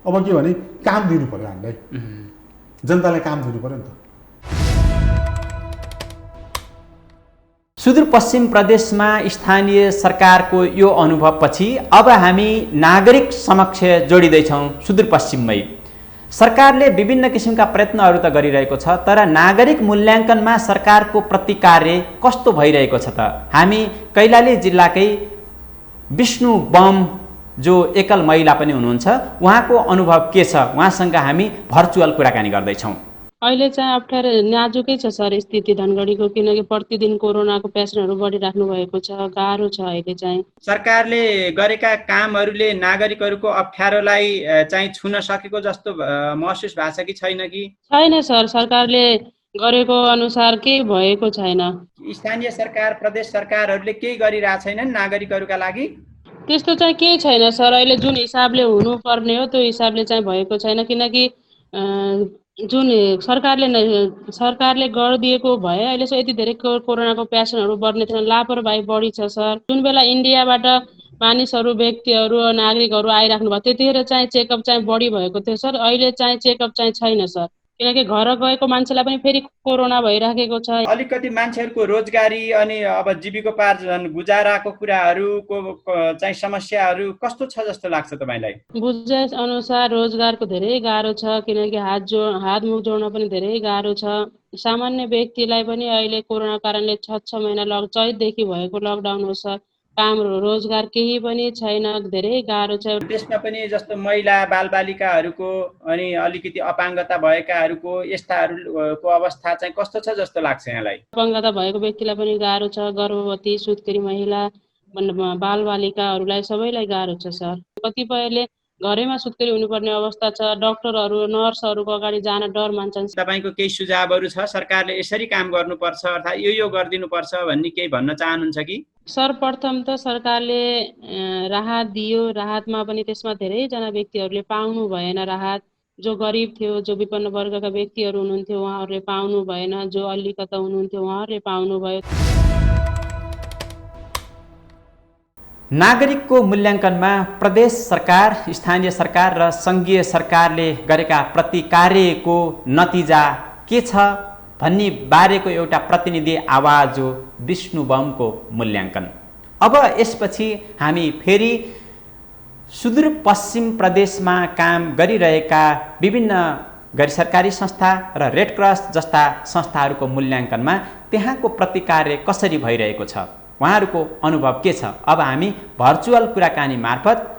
अब के भने काम दिनु पऱ्यो, हामीलाई जनतालाई काम दिनु पऱ्यो नि त। सुदूरपश्चिम प्रदेशमा स्थानीय सरकारको यो अनुभवपछि अब हामी नागरिक समक्ष जोडिँदैछौँ। सुदूरपश्चिममै सरकारले विभिन्न किसिमका प्रयत्नहरू त गरिरहेको छ, तर नागरिक मूल्याङ्कनमा सरकारको प्रतिकार्य कस्तो भइरहेको छ त? हामी कैलाली जिल्लाकै विष्णु बम जो एकल महिला पनि हुनुहुन्छ, उहाँको अनुभव के छ, उहाँसँग हामी भर्चुअल कुराकानी गर्दैछौँ। अहिले चाहिँ अप्ठ्यारो नाजुकै छ सर स्थिति धनगढीको, किनकि प्रतिदिन कोरोनाको पेसेन्टहरू बढिराख्नु भएको छ। गाह्रो छ अहिले चाहिँ। सरकारले गरेका कामहरूले नागरिकहरूको अप्ठ्यारोलाई चाहिँ छुन सकेको जस्तो महसुस भएको छ कि छैन कि? छैन सर, सरकारले गरेको अनुसार केही भएको छैन। स्थानीय सरकार, प्रदेश सरकारहरूले केही गरिरहेको छैनन् नागरिकहरूका लागि? त्यस्तो चाहिँ केही छैन सर। अहिले जुन हिसाबले हुनुपर्ने हो त्यो हिसाबले चाहिँ भएको छैन, किनकि जुन सरकारले गरिदिएको भए अहिले चाहिँ यति धेरै कोरोनाको पेसेन्टहरू बढ्ने थिएन। लापरवाही बढी छ सर। जुन बेला इन्डियाबाट मानिसहरू, व्यक्तिहरू, नागरिकहरू आइराख्नु भयो त्यतिखेर चाहिँ चेकअप चाहिँ बढी भएको थियो सर। अहिले चाहिँ चेकअप चाहिँ छैन सर, किनकि घर गएको मान्छेलाई पनि फेरि कोरोना भइराखेको छ। अलिकति मान्छेहरूको रोजगारी अनि अब जीविकोपार्जन, गुजाराको कुराहरूको चाहिँ समस्याहरू कस्तो छ जस्तो लाग्छ तपाईँलाई? बुझाइ अनुसार रोजगारको धेरै गाह्रो छ, किनकि हात मुख जोड्न पनि धेरै गाह्रो छ। सामान्य व्यक्तिलाई पनि अहिले कोरोना कारणले 6 महिना चैतदेखि भएको लकडाउन हो सर। काम रोजगार केही पनि छैन, धेरै गाह्रो छ। त्यसमा पनि जस्तो महिला बालबालिकाहरूको अनि अलिकति अपाङ्गता भएकाहरूको यस्ताहरूको अवस्था चाहिँ कस्तो छ जस्तो लाग्छ यहाँलाई? अपाङ्गता भएको व्यक्तिलाई पनि गाह्रो छ, गर्भवती, सुत्केरी महिला, बालबालिकाहरूलाई सबैलाई गाह्रो छ सर। कतिपयले घरैमा सुत्केरी हुनुपर्ने अवस्था छ। डाक्टरहरू, नर्सहरूको अगाडि जान डर मान्छन्। तपाईँको केही सुझावहरू छ सरकारले यसरी काम गर्नुपर्छ अर्थात् यो गरिदिनुपर्छ भन्ने केही भन्न चाहनुहुन्छ कि? सर्वप्रथम त सरकारले राहत दियो, राहतमा पनि त्यसमा धेरैजना व्यक्तिहरूले पाउनु भएन राहत। जो गरिब थियो, जो विपन्न वर्गका व्यक्तिहरू हुनुहुन्थ्यो उहाँहरूले पाउनु भएन, जो अलिकता हुनुहुन्थ्यो उहाँहरूले पाउनुभयो। नागरिकको मूल्याङ्कनमा प्रदेश सरकार, स्थानीय सरकार र सङ्घीय सरकारले गरेका प्रतिकार्यको नतिजा के छ भन्ने बारेको एउटा प्रतिनिधि आवाज हो विष्णु बमको मूल्याङ्कन। अब यसपछि हामी फेरि सुदूरपश्चिम प्रदेशमा काम गरिरहेका विभिन्न गैरसरकारी संस्था र रेड क्रस जस्ता संस्थाहरूको मूल्याङ्कनमा त्यहाँको प्रतिकार्य कसरी भइरहेको छ, उहाँहरूको अनुभव के छ, अब हामी भर्चुअल कुराकानी मार्फत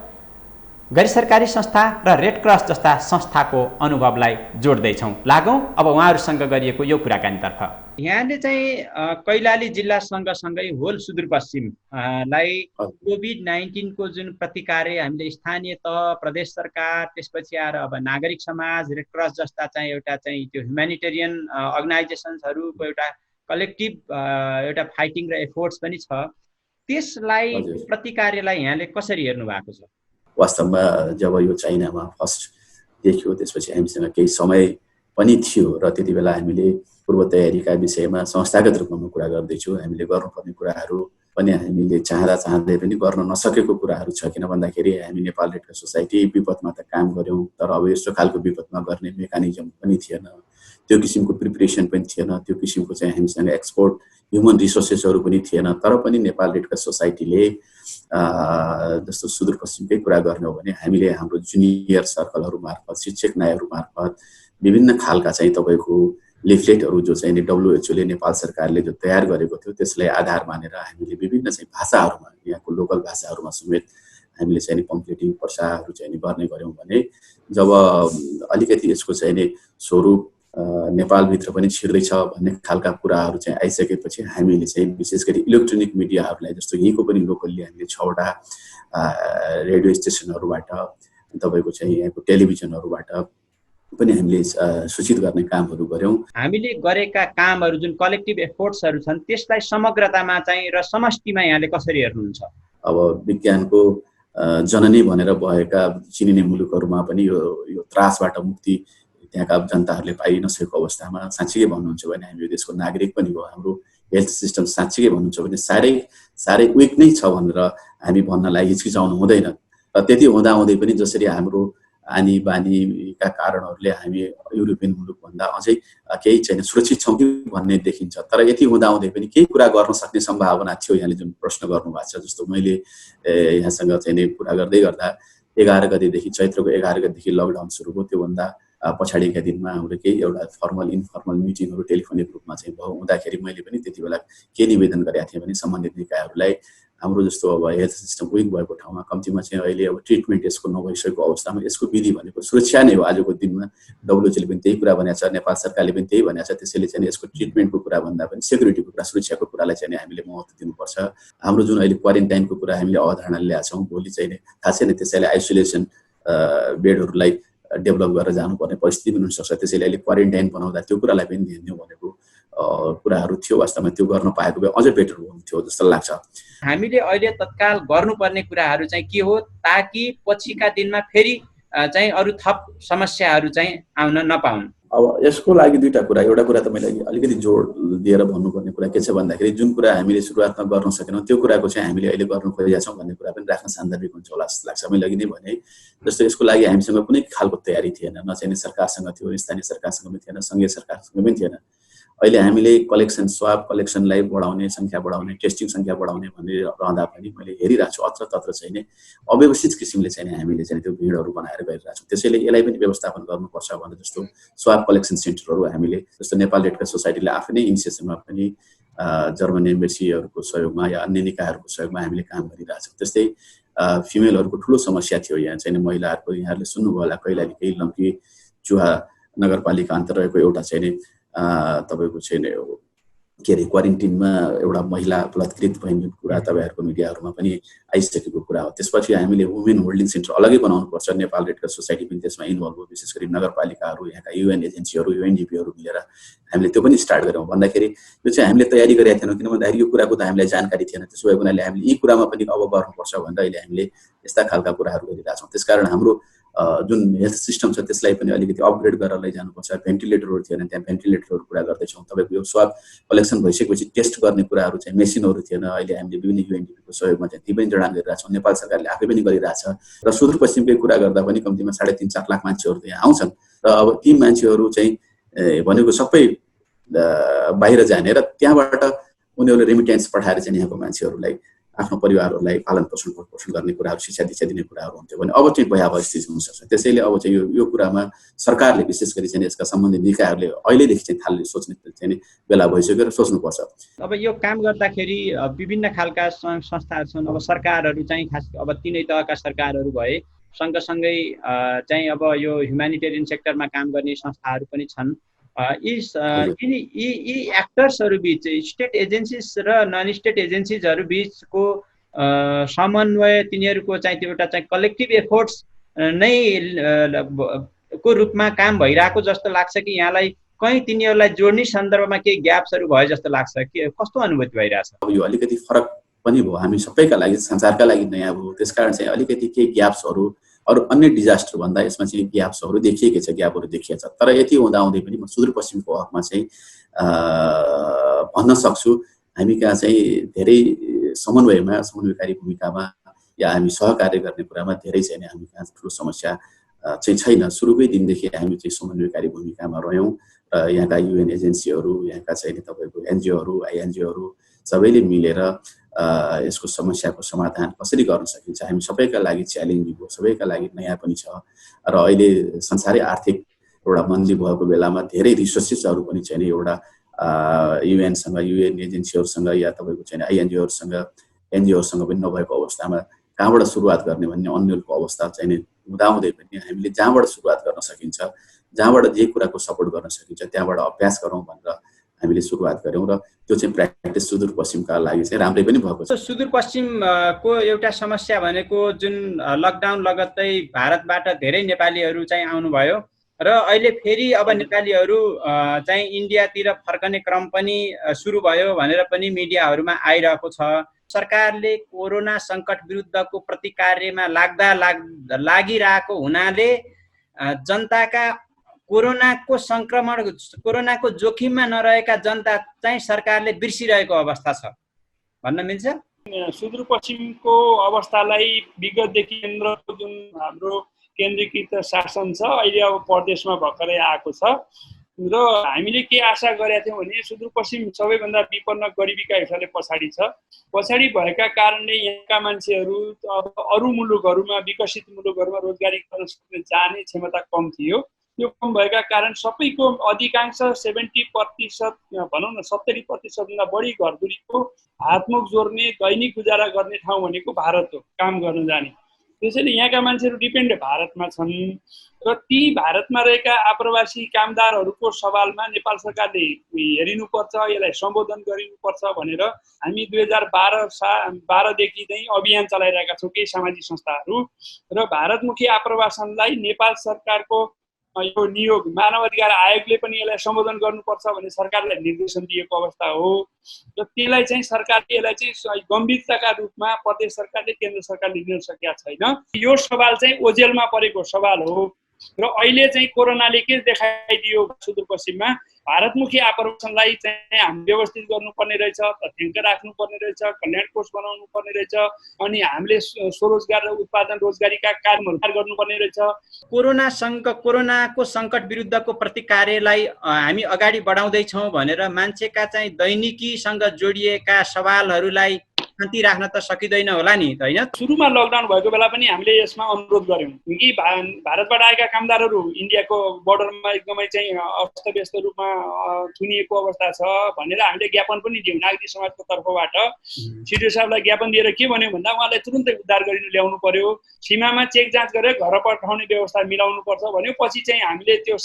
गैरसरकारी संस्था र रेड क्रस जस्ता संस्थाको अनुभवलाई जोड्दैछौँ। लागौँ अब उहाँहरूसँग गरिएको यो कुराकानीतर्फ। यहाँले चाहिँ कैलाली जिल्ला सँगसँगै होल सुदूरपश्चिमलाई कोभिड-19 को जुन प्रतिकार्य हामीले स्थानीय तह, प्रदेश सरकार, त्यसपछि आएर अब नागरिक समाज, रेड क्रस जस्ता चाहिँ एउटा चाहिँ त्यो ह्युमेनिटेरियन अर्गनाइजेसन्सहरूको एउटा कलेक्टिभ एउटा फाइटिङ र एफोर्ट्स पनि छ, त्यसलाई प्रतिकार्यलाई यहाँले कसरी हेर्नु भएको छ? वास्तवमा जब यो चाइनामा फर्स्ट देखियो। त्यसपछि हामीसँग केही समय पनि थियो र त्यति बेला हामीले पूर्व तयारीका विषयमा संस्थागत रूपमा कुरा गर्दैछौँ। हामीले गर्नुपर्ने कुराहरू पनि हामीले चाहँदै पनि गर्न नसकेको कुराहरू छ। किन भन्दाखेरि हामी नेपाल रेड क्रस सोसाइटी विपदमा त काम गऱ्यौँ, तर अब यस्तो खालको विपदमा गर्ने मेकानिजम पनि थिएन, त्यो किसिमको प्रिपरेसन पनि थिएन, त्यो किसिमको चाहिँ हामीसँग एक्सपर्ट ह्युमन रिसोर्सेसहरू पनि थिएन। तर पनि नेपाल रेड क्रस सोसाइटीले जस्तो सुदूरपश्चिमकै कुरा गर्ने हो भने हामीले हाम्रो जुनियर सर्कलहरू मार्फत, शिक्षक नायहरू मार्फत विभिन्न खालका चाहिँ तपाईँको लिफलेटहरू जो चाहिँ WHO ले नेपाल सरकारले जो तयार गरेको थियो त्यसलाई आधार मानेर हामीले विभिन्न चाहिँ भाषाहरूमा, यहाँको लोकल भाषाहरूमा समेत हामीले चाहिँ पम्फलेटिङ पर्चाहरू चाहिँ गर्ने गऱ्यौँ भने जब अलिकति यसको चाहिँ स्वरूप नेपालभित्र पनि छिर्दैछ भन्ने खालका कुराहरू चाहिँ आइसकेपछि हामीले चाहिँ विशेष गरी इलेक्ट्रोनिक मिडियाहरूलाई जस्तो यहीँको पनि लोकल्ली हामीले 6वटा रेडियो स्टेसनहरूबाट तपाईँको चाहिँ यहाँको टेलिभिजनहरूबाट पनि हामीले सूचित गर्ने कामहरू गऱ्यौँ। हामीले गरेका कामहरू जुन कलेक्टिभ एफोर्ट्सहरू छन् त्यसलाई समग्रतामा चाहिँ र समष्टिमा यहाँले कसरी हेर्नुहुन्छ? अब विज्ञानको जननी भनेर भएका चिनिने मुलुकहरूमा पनि यो त्रासबाट मुक्ति त्यहाँका जनताहरूले पाइ नसकेको अवस्थामा साँच्चीकै भन्नुहुन्छ भने हामी यो देशको नागरिक पनि हो, हाम्रो हेल्थ सिस्टम साँच्चीकै भन्नुहुन्छ भने साह्रै विक नै छ भनेर हामी भन्नलाई हिचकिचाउनु हुँदैन। र त्यति हुँदाहुँदै पनि जसरी हाम्रो आनी बानीका कारणहरूले हामी युरोपियन मुलुकभन्दा अझै केही चाहिँ सुरक्षित छौँ कि भन्ने देखिन्छ। तर यति हुँदाहुँदै पनि केही कुरा गर्न सक्ने सम्भावना थियो। यहाँले जुन प्रश्न गर्नुभएको छ, जस्तो मैले यहाँसँग चाहिँ कुरा गर्दै गर्दा 11 गतेदेखि चैत्रको 11 गतेदेखि लकडाउन सुरु भयो, त्योभन्दा पछाडिका दिनमा हाम्रो केही एउटा फर्मल इन्फर्मल मिटिङहरू टेलिफोनिक रूपमा चाहिँ भयो। हुँदाखेरि मैले पनि त्यति बेला के निवेदन गरेका थिएँ भने सम्बन्धित निकायहरूलाई हाम्रो जस्तो अब हेल्थ सिस्टम विक भएको ठाउँमा कम्तीमा चाहिँ अहिले अब ट्रिटमेन्ट यसको नभइसकेको अवस्थामा यसको विधि भनेको सुरक्षा नै हो। आजको दिनमा WHO ले पनि त्यही कुरा भनेको छ, नेपाल सरकारले पनि त्यही भनेको छ। त्यसैले चाहिँ यसको ट्रिटमेन्टको कुरा भन्दा पनि सेक्युरिटीको कुरा, सुरक्षाको कुरालाई चाहिँ हामीले महत्त्व दिनुपर्छ। हाम्रो जुन अहिले क्वारेन्टाइनको कुरा हामीले अवधारणा ल्याएका छौँ, भोलि चाहिँ थाहा छैन त्यसैले आइसोलेसन बेडहरूलाई डेभलप गरेर जानुपर्ने परिस्थिति पनि हुनसक्छ। त्यसैले अहिले क्वारेन्टाइन बनाउँदा त्यो कुरालाई पनि ध्यान दिउँ भनेको कुराहरू थियो। वास्तवमा त्यो गर्न पाएको भए अझै बेटर हुन्थ्यो जस्तो लाग्छ। हामीले अहिले तत्काल गर्नुपर्ने कुराहरू चाहिँ के हो ताकि पछिका दिनमा फेरि चाहिँ अरू थप समस्याहरू चाहिँ आउन नपाउन्? अब यसको लागि दुईटा कुरा, एउटा कुरा त मैले अलिकति जोड दिएर भन्नुपर्ने कुरा के छ भन्दाखेरि जुन कुरा हामीले सुरुवातमा गर्न सकेनौँ त्यो कुराको चाहिँ हामीले अहिले गर्न खोजिरहेका छौँ भन्ने कुरा पनि राख्न सान्दर्भिक हुन्छ होला जस्तो लाग्छ। मैले अघि नै भने जस्तो यसको लागि हामीसँग कुनै खालको तयारी थिएन, न चाहिँ सरकारसँग थियो, स्थानीय सरकारसँग पनि थिएन, सङ्घीय सरकारसँग पनि थिएन। अहिले हामीले कलेक्सन स्वाब कलेक्सनलाई बढाउने, सङ्ख्या बढाउने, टेस्टिङ सङ्ख्या बढाउने भन्ने रहँदा पनि मैले हेरिरहेको छु अत्र तत्र चाहिँ अव्यवस्थित किसिमले चाहिँ हामीले चाहिँ त्यो भिडहरू बनाएर गरिरहेको छौँ। त्यसैले यसलाई पनि व्यवस्थापन गर्नुपर्छ भनेर जस्तो स्वाब कलेक्सन सेन्टरहरू हामीले जस्तो नेपाल रेड क्रस सोसाइटीले आफै नै इनिसिएसनमा पनि जर्मन एम्बेसीहरूको सहयोगमा या अन्य निकायहरूको सहयोगमा हामीले काम गरिरहेछौँ। त्यस्तै फिमेलहरूको ठुलो समस्या थियो यहाँ चाहिँ महिलाहरूको, यहाँहरूले सुन्नुभयो होला कैलाली लम्की चुहा नगरपालिका अन्तर्गतको एउटा चाहिँ तपाईँको चाहिँ के अरे क्वारेन्टिनमा एउटा महिला बलात्कृत भइने कुरा तपाईँहरूको मिडियाहरूमा पनि आइसकेको कुरा हो। त्यसपछि हामीले वुमेन होल्डिङ सेन्टर अलग्गै बनाउनु पर्छ। नेपाल रेड क्रस सोसाइटी पनि त्यसमा इन्भल्भ हो, विशेष गरी नगरपालिकाहरू, यहाँका UN एजेन्सीहरू, UNDPहरू मिलेर हामीले त्यो पनि स्टार्ट गऱ्यौँ। भन्दाखेरि यो चाहिँ हामीले तयारी गरेका थिएनौँ, किन भन्दाखेरि यो कुराको त हामीलाई जानकारी थिएन। त्यसो भए हुनाले हामीले यी कुरामा पनि अब गर्नुपर्छ भनेर अहिले हामीले यस्ता खालका कुराहरू गरिरहेछौँ। त्यसकारण हाम्रो जुन हेल्थ सिस्टम छ त्यसलाई पनि अलिकति अपग्रेड गरेर लैजानुपर्छ। भेन्टिलेटरहरू थिएन, त्यहाँ भेन्टिलेटरहरू कुरा गर्दैछौँ। तपाईँको यो स्वाब कलेक्सन भइसकेपछि टेस्ट गर्ने कुराहरू चाहिँ मेसिनहरू थिएन। अहिले हामीले विभिन्न UNDPको सहयोगमा चाहिँ ती पनि जडान गरिरहेछौँ। नेपाल सरकारले आफै पनि गरिरहेछ र सुदूरपश्चिमकै कुरा गर्दा पनि कम्तीमा 3.5-4 लाख मान्छेहरू त यहाँ आउँछन् र अब ती मान्छेहरू चाहिँ भनेको सबै बाहिर जाने र त्यहाँबाट उनीहरूले रेमिटेन्स पठाएर चाहिँ यहाँको मान्छेहरूलाई आफ्नो परिवारहरूलाई पालन पोषण गर्ने कुराहरू, शिक्षा दीक्षा दिने कुराहरू हुन्थ्यो भने अब चाहिँ भयावह स्थिति हुनसक्छ। त्यसैले अब चाहिँ यो कुरामा सरकारले विशेष गरी चाहिँ यसका सम्बन्धित निकायहरूले अहिलेदेखि चाहिँ थाल्ने सोच्ने चाहिँ बेला भइसक्यो र सोच्नुपर्छ। अब यो काम गर्दाखेरि विभिन्न खालका संस्थाहरू छन्। अब सरकारहरू चाहिँ खास अब 3 तहका सरकारहरू भए, सँगसँगै चाहिँ अब यो ह्युम्यानिटेरियन सेक्टरमा काम गर्ने संस्थाहरू पनि छन्। यी एक्टर्सहरू बिच, स्टेट एजेन्सिज र नन स्टेट एजेन्सिजहरू बिचको समन्वय, तिनीहरूको चाहिँ त्यो एउटा चाहिँ कलेक्टिभ एफोर्ट्स नै को रूपमा काम भइरहेको जस्तो लाग्छ कि यहाँलाई कहीँ तिनीहरूलाई जोड्ने सन्दर्भमा केही ग्याप्सहरू भयो जस्तो लाग्छ कि कस्तो अनुभूति भइरहेछ? यो अलिकति फरक पनि भयो, हामी सबैका लागि, संसारका लागि नयाँ भयो। त्यसकारण चाहिँ अलिकति केही ग्याप्सहरू अरू अन्य डिजास्टर भन्दा यसमा चाहिँ ग्याप्सहरू देखिएकै छ, ग्यापहरू देखिएको छ। तर यति हुँदाहुँदै पनि म सुदूरपश्चिमको हकमा चाहिँ भन्न सक्छु हामी कहाँ चाहिँ धेरै समन्वयकारी भूमिकामा या हामी सहकार्य गर्ने कुरामा धेरै चाहिँ हामी कहाँ ठुलो समस्या चाहिँ छैन। सुरुकै दिनदेखि हामी चाहिँ समन्वयकारी भूमिकामा रह्यौँ र यहाँका UN एजेन्सीहरू, यहाँका चाहिँ तपाईँको NGOहरू, INGOहरू सबैले मिलेर यसको समस्याको समाधान कसरी गर्न सकिन्छ, हामी सबैका लागि च्यालेन्जिङ हो, सबैका लागि नयाँ पनि छ। र अहिले संसारै आर्थिक एउटा मन्दी भएको बेलामा धेरै रिसोर्सेसहरू पनि छैन, एउटा UN एजेन्सीहरूसँग या तपाईँको चाहिँ INGOहरूसँग NGOहरूसँग पनि नभएको अवस्थामा कहाँबाट सुरुवात गर्ने भन्ने अन्यलको अवस्था चाहिँ हुँदाहुँदै पनि हामीले जहाँबाट सुरुवात गर्न सकिन्छ, जहाँबाट जे कुराको सपोर्ट गर्न सकिन्छ त्यहाँबाट अभ्यास गरौँ भनेर हामीले सुरुवात गऱ्यौँ र त्यो चाहिँ प्र्याक्टिस सुदूरपश्चिमका लागि चाहिँ राम्रै पनि भएको छ। सुदूरपश्चिमको एउटा समस्या भनेको जुन लकडाउन लगत्तै भारतबाट धेरै नेपालीहरू चाहिँ आउनुभयो र अहिले फेरि अब नेपालीहरू चाहिँ इन्डियातिर फर्कने क्रम पनि सुरु भयो भनेर पनि मिडियाहरूमा आइरहेको छ। सरकारले कोरोना सङ्कट विरुद्धको प्रतिकार्यमा लागिरहेको हुनाले जनताका कोरोनाको जोखिममा नरहेका जनता चाहिँ सरकारले बिर्सिरहेको अवस्था छ भन्न मिल्छ। सुदूरपश्चिमको अवस्थालाई विगतदेखि केन्द्रको जुन हाम्रो केन्द्रीकृत शासन छ अहिले अब प्रदेशमा भर्खरै आएको छ र हामीले के आशा गरेका थियौँ भने सुदूरपश्चिम सबैभन्दा विपन्न गरिबीका हिसाबले पछाडि छ। पछाडि भएका कारणले यहाँका मान्छेहरू अब अरू मुलुकहरूमा विकसित मुलुकहरूमा रोजगारी गर्न सक्ने जाने क्षमता कम थियो। त्यो कम भएका कारण सबैको अधिकांश 70% भनौँ न 70%भन्दा बढी घरधुरीको हातमुख जोड्ने दैनिक गुजारा गर्ने ठाउँ भनेको भारत हो, काम गर्न जाने। त्यसैले यहाँका मान्छेहरू डिपेन्ड भारतमा छन् र ती भारतमा रहेका आप्रवासी कामदारहरूको सवालमा नेपाल सरकारले हेरिनुपर्छ, यसलाई सम्बोधन गरिनुपर्छ भनेर हामी 2012देखि चाहिँ अभियान चलाइरहेका छौँ केही सामाजिक संस्थाहरू र भारतमुखी आप्रवासनलाई नेपाल सरकारको यो नियोग मानवाधिकार आयोगले पनि यसलाई सम्बोधन गर्नुपर्छ भन्ने सरकारलाई निर्देशन दिएको अवस्था हो र त्यसलाई चाहिँ सरकारले यसलाई चाहिँ गम्भीरताका रूपमा प्रदेश सरकारले केन्द्र सरकारले लिन सकेका छैन। यो सवाल चाहिँ ओझेलमा परेको सवाल हो र अहिले चाहिँ कोरोनाले के देखाइदियो सुदूरपश्चिममा भारतमुखी आप्रवासनलाई चाहिँ हामी व्यवस्थित गर्नुपर्ने रहेछ, तथ्याङ्क राख्नुपर्ने रहेछ, कल्याण कोष बनाउनु पर्ने रहेछ अनि हामीले स्वरोजगार र उत्पादन रोजगारीका कार्यहरू गर्नुपर्ने रहेछ। कोरोनाको सङ्कट विरुद्धको प्रतिकार्यलाई हामी अगाडि बढाउँदैछौँ भनेर मान्छेका चाहिँ दैनिकीसँग जोडिएका सवालहरूलाई शान्ति राख्न त सकिँदैन होला नि, होइन? सुरुमा लकडाउन भएको बेला पनि हामीले यसमा अनुरोध गऱ्यौँ कि भारतबाट आएका कामदारहरू इन्डियाको बोर्डरमा एकदमै चाहिँ अस्तव्यस्त रूपमा थुनिएको अवस्था छ भनेर हामीले ज्ञापन पनि दियौँ। नागरिक समाजको तर्फबाट सिडिओ साहबलाई ज्ञापन दिएर के भन्यो भन्दा उहाँलाई तुरुन्तै उद्धार गरिनु ल्याउनु पर्यो, सीमामा चेक जाँच गरेर घर पठाउने व्यवस्था मिलाउनु पर्छ भन्यो। पछि चाहिँ हामीले त्यो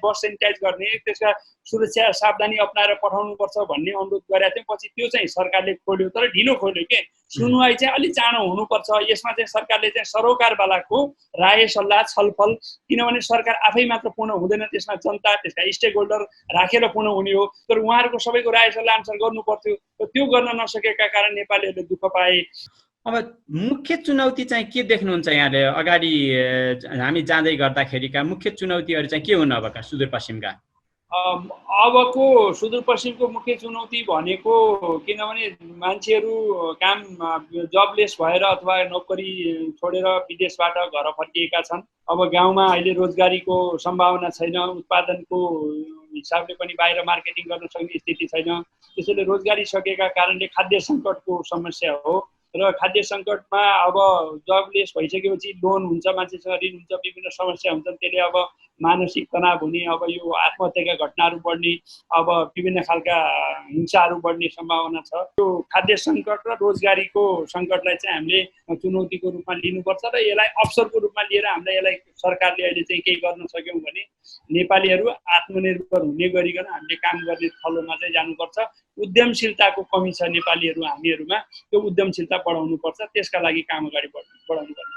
बस सेनिटाइज गर्ने, त्यसका सुरक्षा सावधानी अपनाएर पठाउनुपर्छ भन्ने अनुरोध गरेका थियौँ। पछि त्यो चाहिँ सरकारले खोल्यो, तर ढिलो खोल्यो के। सुनवाई चाहिँ अलिक चाँडो हुनुपर्छ। यसमा चाहिँ सरकारले चाहिँ सरोकारवालाको राय सल्लाह छलफल, किनभने सरकार आफै मात्र पूर्ण हुँदैन, त्यसमा जनता त्यसका स्टेक होल्डर राखेर पूर्ण हुने हो। तर उहाँहरूको सबैको राय सल्लाह अनुसार गर्नु पर्थ्यो, त्यो गर्न नसकेका कारण नेपालीहरूले दुःख पाए। अब मुख्य चुनौती चाहिँ के देख्नुहुन्छ यहाँले अगाडि हामी जाँदै गर्दाखेरिका मुख्य चुनौतीहरू चाहिँ के हुन् अबका सुदूरपश्चिमका? अबको सुदूरपश्चिमको मुख्य चुनौती भनेको किनभने मान्छेहरू काम जबलेस भएर अथवा नोकरी छोडेर विदेशबाट घर फर्किएका छन्। अब गाउँमा अहिले रोजगारीको सम्भावना छैन, उत्पादनको हिसाबले पनि बाहिर मार्केटिङ गर्न सक्ने स्थिति छैन। त्यसैले रोजगारी सकेका कारणले खाद्य सङ्कटको समस्या हो र खाद्य सङ्कटमा अब जबलेस भइसकेपछि लोन हुन्छ, मान्छेसँग ऋण हुन्छ, विभिन्न समस्या हुन्छन्। त्यसले अब मानसिक तनाव हुने, अब यो आत्महत्याका घटनाहरू बढ्ने, अब विभिन्न खालका हिंसाहरू बढ्ने सम्भावना छ। यो खाद्य सङ्कट र रोजगारीको सङ्कटलाई चाहिँ हामीले चुनौतीको रूपमा लिनुपर्छ र यसलाई अवसरको रूपमा लिएर हामीलाई यसलाई सरकारले अहिले चाहिँ केही गर्न सक्यौँ भने नेपालीहरू आत्मनिर्भर हुने गरिकन हामीले काम गर्ने थलोमा चाहिँ जानुपर्छ। उद्यमशीलताको कमी छ नेपालीहरू हामीहरूमा, त्यो उद्यमशीलता बढाउनुपर्छ। त्यसका लागि काम अगाडि बढाउनु पर्छ।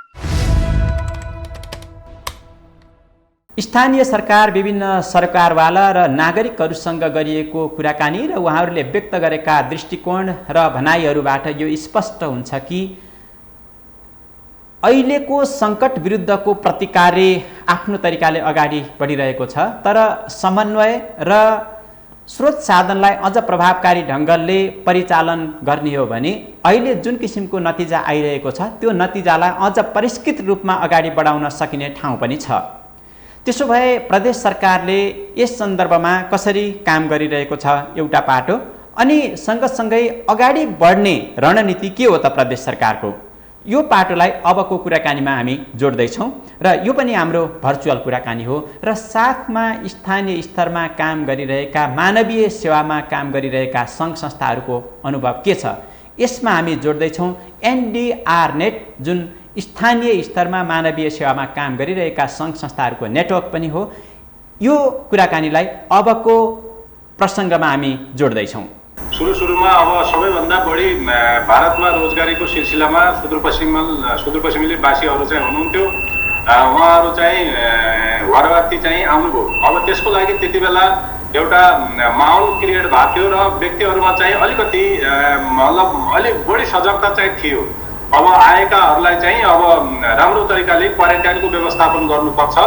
स्थानीय सरकार, विभिन्न सरकारवाला र नागरिकहरूसँग गरिएको कुराकानी र उहाँहरूले व्यक्त गरेका दृष्टिकोण र भनाइहरूबाट यो स्पष्ट हुन्छ कि अहिलेको सङ्कट विरुद्धको प्रतिकार्य आफ्नो तरिकाले अगाडि बढिरहेको छ, तर समन्वय र स्रोत साधनलाई अझ प्रभावकारी ढङ्गले परिचालन गर्ने हो भने अहिले जुन किसिमको नतिजा आइरहेको छ त्यो नतिजालाई अझ परिष्कृत रूपमा अगाडि बढाउन सकिने ठाउँ पनि छ। त्यसो भए प्रदेश सरकारले यस सन्दर्भमा कसरी काम गरिरहेको छ एउटा पाटो, अनि सँगसँगै अगाडि बढ्ने रणनीति के हो त प्रदेश सरकारको, यो पाटोलाई अबको कुराकानीमा हामी जोड्दैछौँ र यो पनि हाम्रो भर्चुअल कुराकानी हो र साथमा स्थानीय स्तरमा काम गरिरहेका मानवीय सेवामा काम गरिरहेका सङ्घ संस्थाहरूको अनुभव के छ यसमा हामी जोड्दैछौँ। एनडीआर नेट जुन स्थानीय स्तरमा मानवीय सेवामा काम गरिरहेका सङ्घ संस्थाहरूको नेटवर्क पनि हो, यो कुराकानीलाई अबको प्रसङ्गमा हामी जोड्दैछौँ। सुरुमा अब सबैभन्दा बढी भारतमा रोजगारीको सिलसिलामा सुदूरपश्चिमेली वासीहरू चाहिँ हुनुहुन्थ्यो, उहाँहरू चाहिँ घरवाती चाहिँ आउनुभयो। अब त्यसको लागि त्यति बेला एउटा माहौल क्रिएट भएको थियो र व्यक्तिहरूमा चाहिँ अलिकति मतलब अलिक बढी सजगता चाहिँ थियो। अब आएकाहरूलाई चाहिँ अब राम्रो तरिकाले क्वारेन्टाइनको व्यवस्थापन गर्नुपर्छ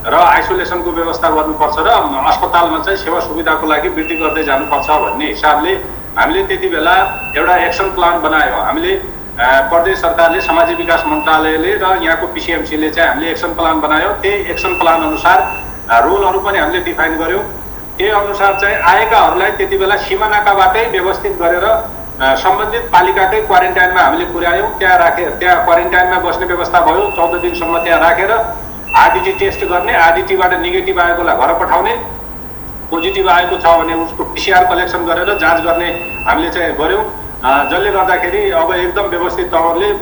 र आइसोलेसनको व्यवस्था गर्नुपर्छ र अस्पतालमा चाहिँ सेवा सुविधाको लागि वृद्धि गर्दै जानुपर्छ भन्ने हिसाबले हामीले त्यति बेला एउटा एक्सन प्लान बनायो। हामीले प्रदेश सरकारले, सामाजिक विकास मन्त्रालयले र यहाँको पिसिएमसीले चाहिँ हामीले एक्सन प्लान बनायो। त्यही एक्सन प्लान अनुसार रोलहरू पनि हामीले डिफाइन गर्यौँ। त्यही अनुसार चाहिँ आएकाहरूलाई त्यति बेला सीमानाकाबाटै व्यवस्थित गरेर सम्बन्धित पालिकाकै क्वारेन्टाइनमा हामीले पुर्यायौँ। त्यहाँ क्वारेन्टाइनमा बस्ने व्यवस्था भयो। 14 दिनसम्म त्यहाँ राखेर आरटिटी टेस्ट गर्ने, आरटिटीबाट नेगेटिभ आएकोलाई घर पठाउने, पोजिटिभ आएको छ भने उसको पिसिआर कलेक्सन गरेर जाँच गर्ने हामीले चाहिँ गऱ्यौँ। जसले गर्दाखेरि अब एकदम व्यवस्थित तवरले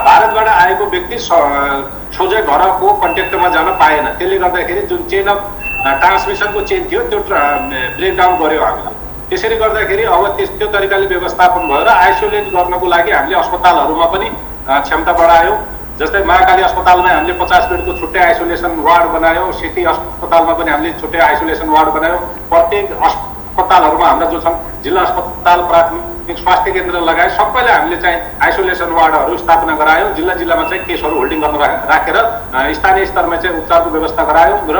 भारतबाट आएको व्यक्ति सोझै घरको कन्ट्याक्टमा जान पाएन। त्यसले गर्दाखेरि जुन चेन अफ ट्रान्समिसनको चेन थियो त्यो ब्रेकडाउन गऱ्यो हामीले। त्यसरी गर्दाखेरि अब त्यो तरिकाले व्यवस्थापन भएर आइसोलेट गर्नको लागि हामीले अस्पतालहरूमा पनि क्षमता बढायौँ। जस्तै महाकाली अस्पतालमा हामीले 50 बेडको छुट्टै आइसोलेसन वार्ड बनायौँ। सिटी अस्पतालमा पनि हामीले छुट्टै आइसोलेसन वार्ड बनायौँ। प्रत्येक अस्पतालहरूमा हाम्रा जो छन् जिल्ला अस्पताल, प्राथमिक स्वास्थ्य केन्द्र लगायत सबैले हामीले चाहिँ आइसोलेसन वार्डहरू स्थापना गरायौँ। जिल्ला चाहिँ केसहरू होल्डिङ गर्न राखेर स्थानीय स्तरमा चाहिँ उपचारको व्यवस्था गरायौँ र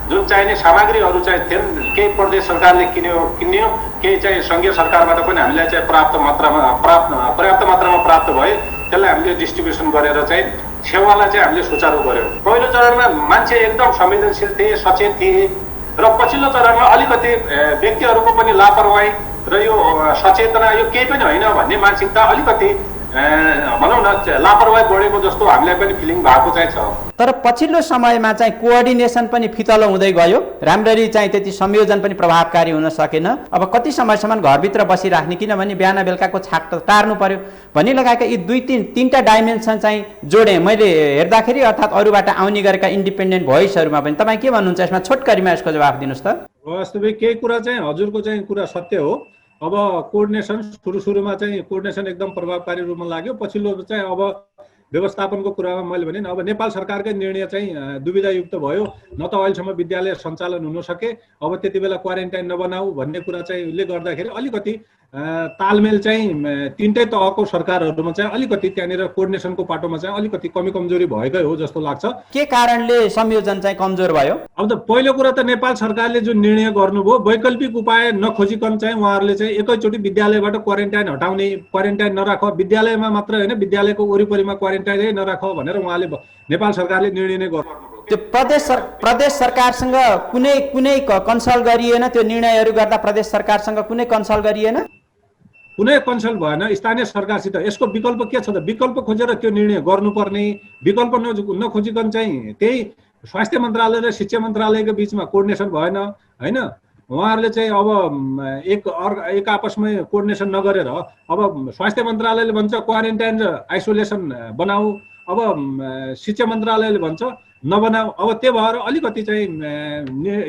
जुन चाहिने सामग्रीहरू चाहिँ थिएन केही प्रदेश सरकारले किन्यो, केही चाहिँ सङ्घीय सरकारबाट पनि हामीलाई चाहिँ पर्याप्त मात्रामा प्राप्त भए त्यसलाई हामीले डिस्ट्रिब्युसन गरेर चाहिँ सेवालाई चाहिँ हामीले सुचारू गऱ्यौँ। पहिलो चरणमा मान्छे एकदम संवेदनशील थिए, सचेत थिए र पछिल्लो चरणमा अलिकति व्यक्तिहरूको पनि लापरवाही र यो सचेतना यो केही पनि होइन भन्ने मानसिकता अलिकति भनौँ न लापरवाही बढेको जस्तो हामीलाई पनि फिलिङ भएको चाहिँ छ। तर पछिल्लो समयमा चाहिँ कोअर्डिनेसन पनि फितलो हुँदै गयो, राम्ररी चाहिँ त्यति संयोजन पनि प्रभावकारी हुन सकेन। अब कति समयसम्म घरभित्र बसिराख्ने, किनभने बिहान बेलुकाको छाक त टार्नु पर्यो भन्ने लगाएका यी तीनटा डाइमेन्सन चाहिँ जोडेँ मैले हेर्दाखेरि, अर्थात् अरूबाट आउने गरेका इन्डिपेन्डेन्ट भोइसहरूमा पनि। तपाईँ के भन्नुहुन्छ यसमा? छोटकरीमा यसको जवाफ दिनुहोस् त। वास्तविक केही कुरा चाहिँ हजुरको चाहिँ कुरा सत्य हो। अब कोअर्डिनेसन सुरुमा चाहिँ कोअर्डिनेसन एकदम प्रभावकारी रूपमा लाग्यो। पछिल्लो चाहिँ अब व्यवस्थापनको कुरामा मैले भने अब नेपाल सरकारकै निर्णय चाहिँ दुविधायुक्त भयो। न त अहिलेसम्म विद्यालय सञ्चालन हुन सके, अब त्यति बेला क्वारेन्टाइन नबनाऊ भन्ने कुरा चाहिँ ले गर्दाखेरि अलिकति तालमेल चाहिँ तीनटै तहको सरकारहरूमा चाहिँ अलिकति त्यहाँनिर कोअर्डिनेसनको पाटोमा चाहिँ अलिकति कमजोरी भएकै हो जस्तो लाग्छ। के कारणले संयोजन चाहिँ कमजोर भयो? अब त पहिलो कुरा त नेपाल सरकारले जुन निर्णय गर्नुभयो वैकल्पिक उपाय नखोजिकन चाहिँ उहाँहरूले चाहिँ एकैचोटि विद्यालयबाट क्वारेन्टाइन हटाउने, क्वारेन्टाइन नराख, विद्यालयमा मात्र होइन विद्यालयको वरिपरिमा क्वारेन्टाइनै नराख भनेर उहाँले नेपाल सरकारले निर्णय नै गर्नुभयो। त्यो प्रदेश सरकारसँग कुनै कन्सल्ट गरिएन? त्यो निर्णयहरू गर्दा प्रदेश सरकारसँग कुनै कन्सल्ट गरिएन? कुनै कन्सल्ट भएन स्थानीय सरकारसित। यसको विकल्प के छ त? विकल्प खोजेर त्यो निर्णय गर्नुपर्ने, विकल्प नखोजिकन चाहिँ त्यही स्वास्थ्य मन्त्रालय र शिक्षा मन्त्रालयको बिचमा कोअर्डिनेसन भएन होइन। उहाँहरूले चाहिँ अब एक आपसमै कोअर्डिनेसन नगरेर अब स्वास्थ्य मन्त्रालयले भन्छ क्वारेन्टाइन र आइसोलेसन बनाऊ, अब शिक्षा मन्त्रालयले भन्छ नबनाऊ। अब त्यो भएर अलिकति चाहिँ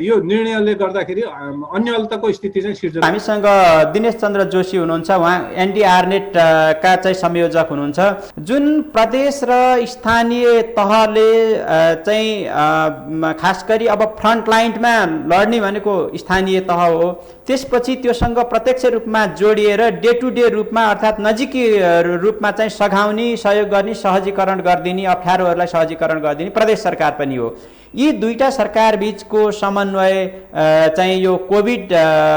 यो निर्णयले गर्दाखेरि अन्यलताको स्थिति चाहिँ सिर्जना। हामीसँग दिनेश चन्द्र जोशी हुनुहुन्छ, उहाँ एनडीआरनेट का चाहिँ संयोजक हुनुहुन्छ। जुन प्रदेश र स्थानीय तहले चाहिँ खास गरी अब फ्रन्ट लाइनमा लड्ने भनेको स्थानीय तह हो, त्यसपछि त्योसँग प्रत्यक्ष रूपमा जोडिएर डे टु डे रूपमा अर्थात् नजिकी रूपमा चाहिँ सघाउने, सहयोग गर्ने, सहजीकरण गरिदिने, अप्ठ्यारोहरूलाई सहजीकरण गरिदिने प्रदेश सरकार पनि हो। यी दुईटा सरकार बीचको समन्वय चाहिँ यो कोभिड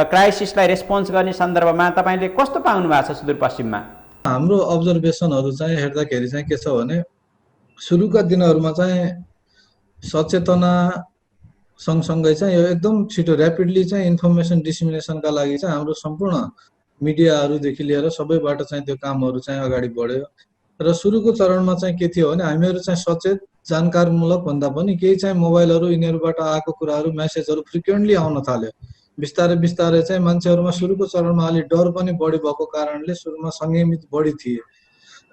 क्राइसिसलाई रेस्पोन्स गर्ने सन्दर्भमा तपाईँले कस्तो पाउनु भएको छ सुदूरपश्चिममा? हाम्रो अब्जर्भेसनहरू चाहिँ हेर्दाखेरि चाहिँ के छ भने सुरुका दिनहरूमा चाहिँ सचेतना सँगसँगै चाहिँ यो एकदम छिटो ऱ्यापिडली चाहिँ इन्फर्मेसन डिसिमिनेसनका लागि चाहिँ हाम्रो सम्पूर्ण मिडियाहरूदेखि लिएर सबैबाट चाहिँ त्यो कामहरू चाहिँ अगाडि बढ्यो। र सुरुको चरणमा चाहिँ के थियो भने हामीहरू चाहिँ सचेत जानकारमूलक भन्दा पनि केही चाहिँ मोबाइलहरू यिनीहरूबाट आएको कुराहरू मेसेजहरू फ्रिक्वेन्टली आउन थाल्यो। बिस्तारै बिस्तारै चाहिँ मान्छेहरूमा सुरुको चरणमा अलिक डर पनि बढी भएको कारणले सुरुमा संयमित बढी थिए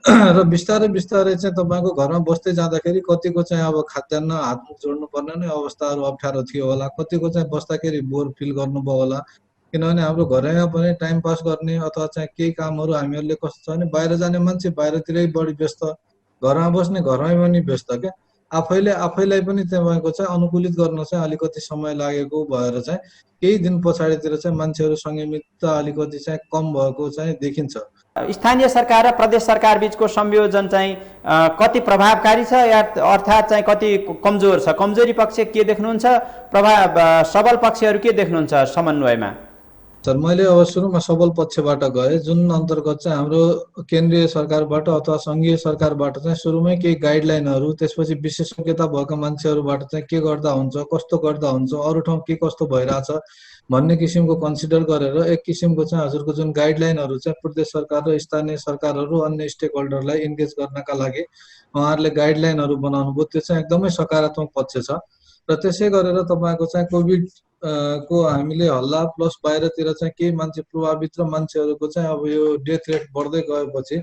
र बिस्तारै बिस्तारै चाहिँ तपाईँको घरमा बस्दै जाँदाखेरि कतिको चाहिँ अब खाद्यान्न हात जोड्नु पर्ने नै अवस्थाहरू अप्ठ्यारो थियो होला, कतिको चाहिँ बस्दाखेरि बोर फिल गर्नुभयो होला। किनभने हाम्रो घरैमा पनि टाइम पास गर्ने अथवा चाहिँ केही कामहरू हामीहरूले कस्तो छ भने बाहिर जाने मान्छे बाहिरतिरै बढी व्यस्त, घरमा बस्ने घरमै पनि व्यस्त क्या। आफैलाई पनि तपाईँको चाहिँ अनुकूलित गर्न चाहिँ अलिकति समय लागेको भएर चाहिँ केही दिन पछाडितिर चाहिँ मान्छेहरू संयमितता अलिकति चाहिँ कम भएको चाहिँ देखिन्छ। स्थानीय सरकार र प्रदेश सरकार बीचको संयोजन चाहिँ कति प्रभावकारी छ या अर्थात् चाहिँ कति कमजोर छ? कमजोरी पक्ष के देख्नुहुन्छ, सबल पक्षहरू के देख्नुहुन्छ समन्वयमा? सर, मैले अब सुरुमा सबल पक्षबाट गएँ, जुन अन्तर्गत चाहिँ हाम्रो केन्द्रीय सरकारबाट अथवा सङ्घीय सरकारबाट चाहिँ सुरुमै केही गाइडलाइनहरू, त्यसपछि विशेषज्ञता भएका मान्छेहरूबाट चाहिँ के गर्दा हुन्छ, कस्तो गर्दा हुन्छ, अरू ठाउँ के कस्तो भइरहेछ भन्ने किसिमको कन्सिडर गरेर एक किसिमको चाहिँ हजुरको जुन गाइडलाइनहरू चाहिँ प्रदेश सरकार र स्थानीय सरकारहरू अन्य स्टेक होल्डरलाई इन्गेज गर्नका लागि उहाँहरूले गाइडलाइनहरू बनाउनु भयो। त्यो चाहिँ एकदमै सकारात्मक पक्ष छ। र त्यसै गरेर तपाईँको चाहिँ कोभिड को हामीले हल्ला प्लस बाहिरतिर चाहिँ केही मान्छे प्रभावित र मान्छेहरूको चाहिँ अब यो डेथ रेट बढ्दै गएपछि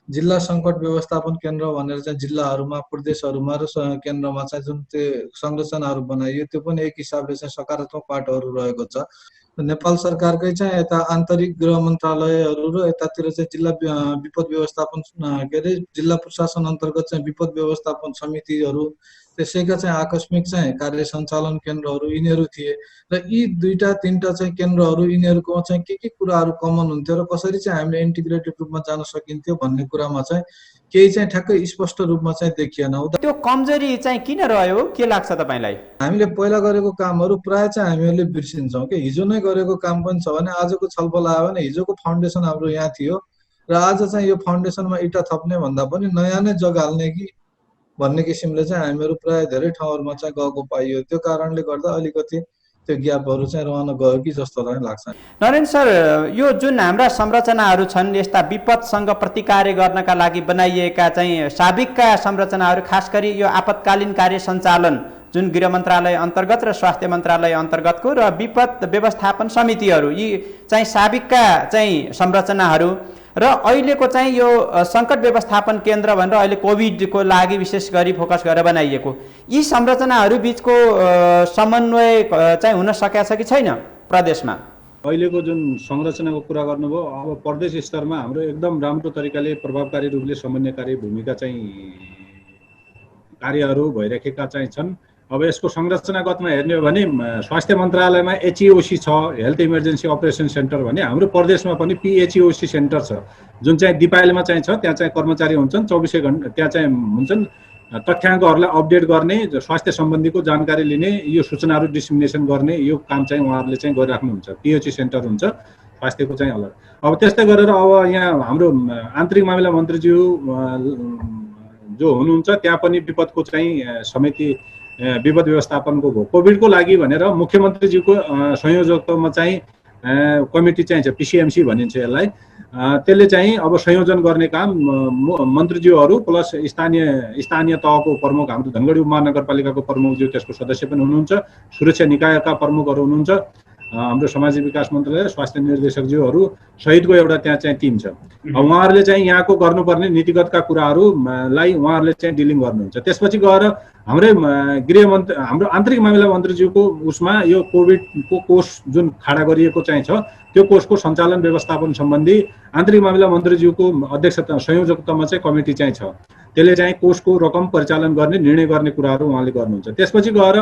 जिल्ला सङ्कट व्यवस्थापन केन्द्र भनेर चाहिँ जिल्लाहरूमा, प्रदेशहरूमा र केन्द्रमा चाहिँ जुन त्यो संरचनाहरू बनाइयो त्यो पनि एक हिसाबले चाहिँ सकारात्मक पाटोहरू रहेको छ। नेपाल सरकारकै चाहिँ यता आन्तरिक गृह मन्त्रालयहरू र यतातिर चाहिँ जिल्ला विपद व्यवस्थापन के अरे जिल्ला प्रशासन अन्तर्गत चाहिँ विपद व्यवस्थापन समितिहरू, त्यसैका चाहिँ आकस्मिक चाहिँ कार्य सञ्चालन केन्द्रहरू यिनीहरू थिए। र यी दुईटा तिनवटा चाहिँ केन्द्रहरू यिनीहरूको चाहिँ के कुराहरू कमन हुन्थ्यो र कसरी चाहिँ हामीले इन्टिग्रेटेड रूपमा जान सकिन्थ्यो भन्ने कुरामा चाहिँ केही चाहिँ ठ्याक्कै स्पष्ट रूपमा चाहिँ देखिएन। त्यो कमजोरी चाहिँ किन रह्यो, के लाग्छ तपाईँलाई? हामीले पहिला गरेको कामहरू प्राय चाहिँ हामीहरूले बिर्सिन्छौँ कि हिजो नै गरेको काम पनि छ भने आजको छलफल आयो भने हिजोको फाउन्डेसन हाम्रो यहाँ थियो र आज चाहिँ यो फाउन्डेसनमा इँटा थप्ने भन्दा पनि नयाँ नै जग्गा हाल्ने कि भन्ने किसिमले चाहिँ हामीहरू प्राय धेरै ठाउँहरूमा चाहिँ गएको पाइयो। त्यो कारणले गर्दा अलिकति त्यो ग्यापहरू चाहिँ रहन गयो कि जस्तो चाहिँ लाग्छ। नरेन सर, यो जुन हाम्रा संरचनाहरू छन् यस्ता विपदसँग प्रतिकार गर्नका लागि बनाइएका चाहिँ साबिकका संरचनाहरू, खास गरी यो आपतकालीन कार्य सञ्चालन जुन गृह मन्त्रालय अन्तर्गत र स्वास्थ्य मन्त्रालय अन्तर्गतको र विपद व्यवस्थापन समितिहरू, यी चाहिँ साबिकका चाहिँ संरचनाहरू र अहिलेको चाहिँ यो सङ्कट व्यवस्थापन केन्द्र भनेर अहिले कोभिडको लागि विशेष गरी फोकस गरेर बनाइएको यी संरचनाहरू बीचको समन्वय चाहिँ हुन सकेको छ कि छैन प्रदेशमा? अहिलेको जुन संरचनाको कुरा गर्नुभयो, अब प्रदेश स्तरमा हाम्रो एकदम राम्रो तरिकाले प्रभावकारी रूपले समन्वयकारी भूमिका चाहिँ कार्यहरू भइरहेका चाहिँ छन्। अब यसको संरचनागतमा हेर्ने हो भने स्वास्थ्य मन्त्रालयमा एचइओसी छ, हेल्थ इमर्जेन्सी अपरेसन सेन्टर भने हाम्रो प्रदेशमा पनि पिएचइओसी सेन्टर छ, जुन चाहिँ दिपायलमा चाहिँ छ। त्यहाँ चाहिँ कर्मचारी हुन्छन्, 24 घण्टा त्यहाँ चाहिँ हुन्छन्, तथ्याङ्कहरूलाई अपडेट गर्ने, स्वास्थ्य सम्बन्धीको जानकारी लिने, यो सूचनाहरू डिसिमिनेसन गर्ने यो काम चाहिँ उहाँहरूले चाहिँ गरिराख्नुहुन्छ। पिएचई सेन्टर हुन्छ स्वास्थ्यको चाहिँ अलग। अब त्यस्तै गरेर अब यहाँ हाम्रो आन्तरिक मामिला मन्त्रीज्यू जो हुनुहुन्छ त्यहाँ पनि विपदको चाहिँ समिति विपद व्यवस्थापनको भयो। कोभिडको लागि भनेर मुख्यमन्त्रीज्यूको संयोजकत्वमा चाहिँ कमिटी चाहिँ छ, पिसिएमसी भनिन्छ यसलाई। त्यसले चाहिँ अब संयोजन गर्ने काम मन्त्रीज्यूहरू प्लस स्थानीय तहको प्रमुख, हाम्रो धनगढी उपमहानगरपालिकाको प्रमुखज्यू त्यसको सदस्य पनि हुनुहुन्छ, सुरक्षा निकायका प्रमुखहरू हुनुहुन्छ, हाम्रो समाज विकास मन्त्रालय स्वास्थ्य निर्देशकज्यूहरू सहितको एउटा त्यहाँ चाहिँ टिम छ। उहाँहरूले चाहिँ यहाँको गर्नुपर्ने नीतिगतका कुराहरूलाई उहाँहरूले चाहिँ डिलिङ गर्नुहुन्छ। त्यसपछि गएर हाम्रै गृहमन्त्री हाम्रो आन्तरिक मामिला मन्त्रीज्यूको उसमा यो कोभिडको कोष जुन खडा गरिएको चाहिँ छ त्यो कोषको सञ्चालन व्यवस्थापन सम्बन्धी आन्तरिक मामिला मन्त्रीज्यूको अध्यक्षता संयोजकतामा चाहिँ कमिटी चाहिँ छ। त्यसले चाहिँ कोषको रकम परिचालन गर्ने निर्णय गर्ने कुराहरू उहाँले गर्नुहुन्छ। त्यसपछि गएर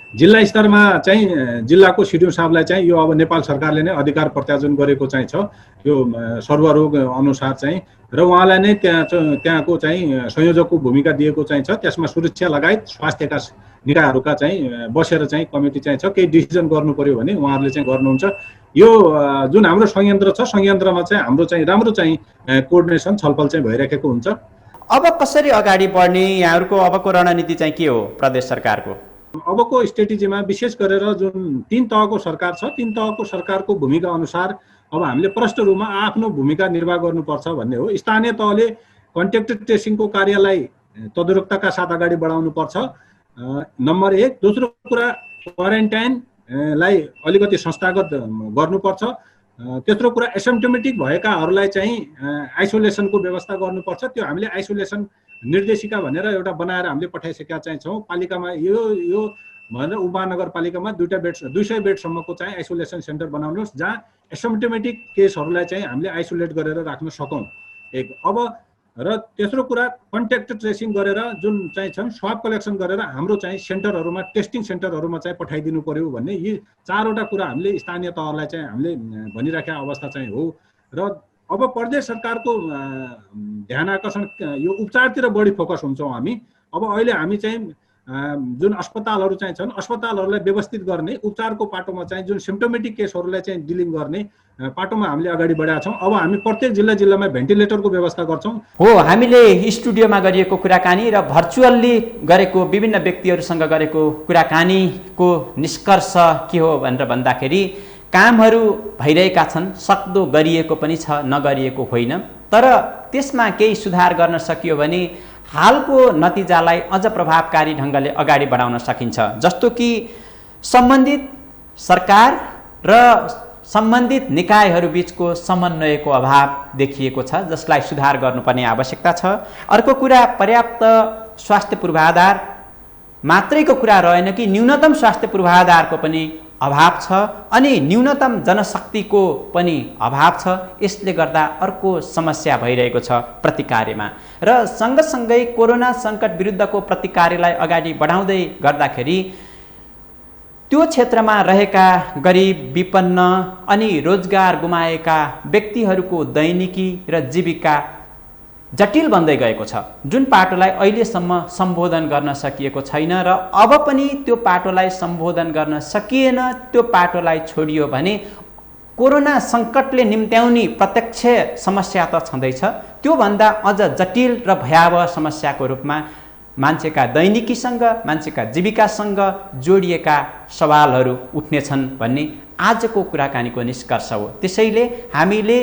जिल्ला स्तरमा चाहिँ जिल्लाको सिडिओ साहबलाई चाहिँ यो अब नेपाल सरकारले नै अधिकार प्रत्यार्जन गरेको चाहिँ छ यो सर्वरोग अनुसार चाहिँ, र उहाँलाई नै त्यहाँको चाहिँ संयोजकको भूमिका दिएको चाहिँ छ। त्यसमा सुरक्षा लगायत स्वास्थ्यका निकायहरूका चाहिँ बसेर चाहिँ कमिटी चाहिँ छ। केही डिसिजन गर्नु पर्यो भने उहाँहरूले चाहिँ गर्नुहुन्छ। यो जुन हाम्रो संयन्त्र छ संयन्त्रमा चाहिँ हाम्रो चाहिँ राम्रो चाहिँ कोअर्डिनेसन छलफल चाहिँ भइरहेको हुन्छ। अब कसरी अगाडि बढ्ने यहाँहरूको अबको रणनीति चाहिँ के हो प्रदेश सरकारको? अबको स्ट्रेटेजीमा विशेष गरेर जुन 3 तहको सरकार छ 3 तहको सरकारको भूमिका अनुसार अब हामीले प्रष्ट रूपमा आफ्नो भूमिका निर्वाह गर्नुपर्छ भन्ने हो। स्थानीय तहले कन्ट्याक्ट ट्रेसिङको कार्यलाई तदुरुकताका साथ अगाडि बढाउनु पर्छ, नम्बर 1। दोस्रो कुरा क्वारेन्टाइनलाई अलिकति संस्थागत गर्नुपर्छ। तेस्रो कुरा एसिम्प्टोमेटिक भएकाहरूलाई चाहिँ आइसोलेसनको व्यवस्था गर्नुपर्छ। त्यो हामीले आइसोलेसन निर्देशिका भनेर एउटा बनाएर हामीले पठाइसकेका चाहिँ छौँ। पालिकामा यो भनेर उपमहानगरपालिकामा 200 बेडसम्मको चाहिँ आइसोलेसन सेन्टर बनाउनुहोस् जहाँ एसिम्प्टोमेटिक केसहरूलाई चाहिँ हामीले आइसोलेट गरेर राख्न सकौँ, एक। अब र तेस्रो कुरा कन्ट्याक्ट ट्रेसिङ गरेर जुन चाहिँ छ स्वाब कलेक्सन गरेर हाम्रो चाहिँ सेन्टरहरूमा टेस्टिङ सेन्टरहरूमा चाहिँ पठाइदिनु पर्यो भन्ने यी 4वटा कुरा हामीले स्थानीय तहलाई चाहिँ हामीले भनिराखेका अवस्था चाहिँ हो। र अब प्रदेश सरकारको ध्यान आकर्षण यो उपचारतिर बढी फोकस हुन्छौँ हामी। अब अहिले हामी चाहिँ जुन अस्पतालहरू चाहिँ छन् अस्पतालहरूलाई व्यवस्थित गर्ने उपचारको पाटोमा चाहिँ जुन सिम्प्टोमेटिक केसहरूलाई चाहिँ डिलिङ गर्ने पाटोमा हामीले अगाडि बढाएका छौँ। अब हामी प्रत्येक जिल्लामा भेन्टिलेटरको व्यवस्था गर्छौँ। हो, हामीले स्टुडियोमा गरिएको कुराकानी र भर्चुअल्ली गरेको विभिन्न व्यक्तिहरूसँग गरेको कुराकानीको निष्कर्ष के हो भनेर भन्दाखेरि कामहरू भइरहेका छन्, सक्दो गरिएको पनि छ, नगरिएको होइन। तर त्यसमा केही सुधार गर्न सकियो भने हालको नतिजालाई अझ प्रभावकारी ढङ्गले अगाडि बढाउन सकिन्छ। जस्तो कि सम्बन्धित सरकार र सम्बन्धित निकायहरू बीचको समन्वयको अभाव देखिएको छ, जसलाई सुधार गर्नुपर्ने आवश्यकता छ। अर्को कुरा पर्याप्त स्वास्थ्य पूर्वाधार मात्रैको कुरा रहेन कि न्यूनतम स्वास्थ्य पूर्वाधारको पनि अभाव छ अनि न्यूनतम जनशक्तिको पनि अभाव छ। यसले गर्दा अर्को समस्या भइरहेको छ प्रतिकार्यमा। र सँगसँगै कोरोना सङ्कट विरुद्धको प्रतिकार्यलाई अगाडि बढाउँदै गर्दाखेरि त्यो क्षेत्रमा रहेका गरिब, विपन्न अनि रोजगार गुमाएका व्यक्तिहरूको दैनिकी र जीविका जटिल बन्दै गएको छ, जुन पाटोलाई अहिलेसम्म सम्बोधन गर्न सकिएको छैन। र अब पनि त्यो पाटोलाई सम्बोधन गर्न सकिएन, त्यो पाटोलाई छोडियो भने कोरोना सङ्कटले निम्त्याउने प्रत्यक्ष समस्या त छँदैछ, त्योभन्दा अझ जटिल र भयावह समस्याको रूपमा मान्छेका दैनिकीसँग, मान्छेका जीविकासँग जोडिएका सवालहरू उठ्नेछन् भन्ने आजको कुराकानीको निष्कर्ष हो। त्यसैले हामीले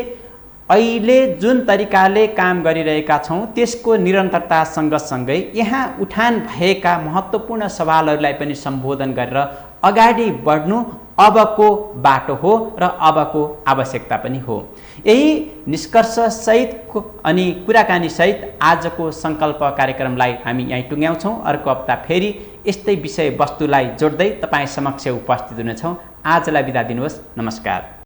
अहिले जुन तरिकाले काम गरिरहेका छौँ त्यसको निरन्तरता सँगसँगै यहाँ उठान भएका महत्त्वपूर्ण सवालहरूलाई पनि सम्बोधन गरेर अगाडि बढ्नु अबको बाटो हो र अबको आवश्यकता पनि हो। यही निष्कर्षसहितको अनि कुराकानीसहित आजको सङ्कल्प कार्यक्रमलाई हामी यहीँ टुङ्ग्याउँछौँ। अर्को हप्ता फेरि यस्तै विषयवस्तुलाई जोड्दै तपाईँ समक्ष उपस्थित हुनेछौँ। आजलाई बिदा दिनुहोस्। नमस्कार।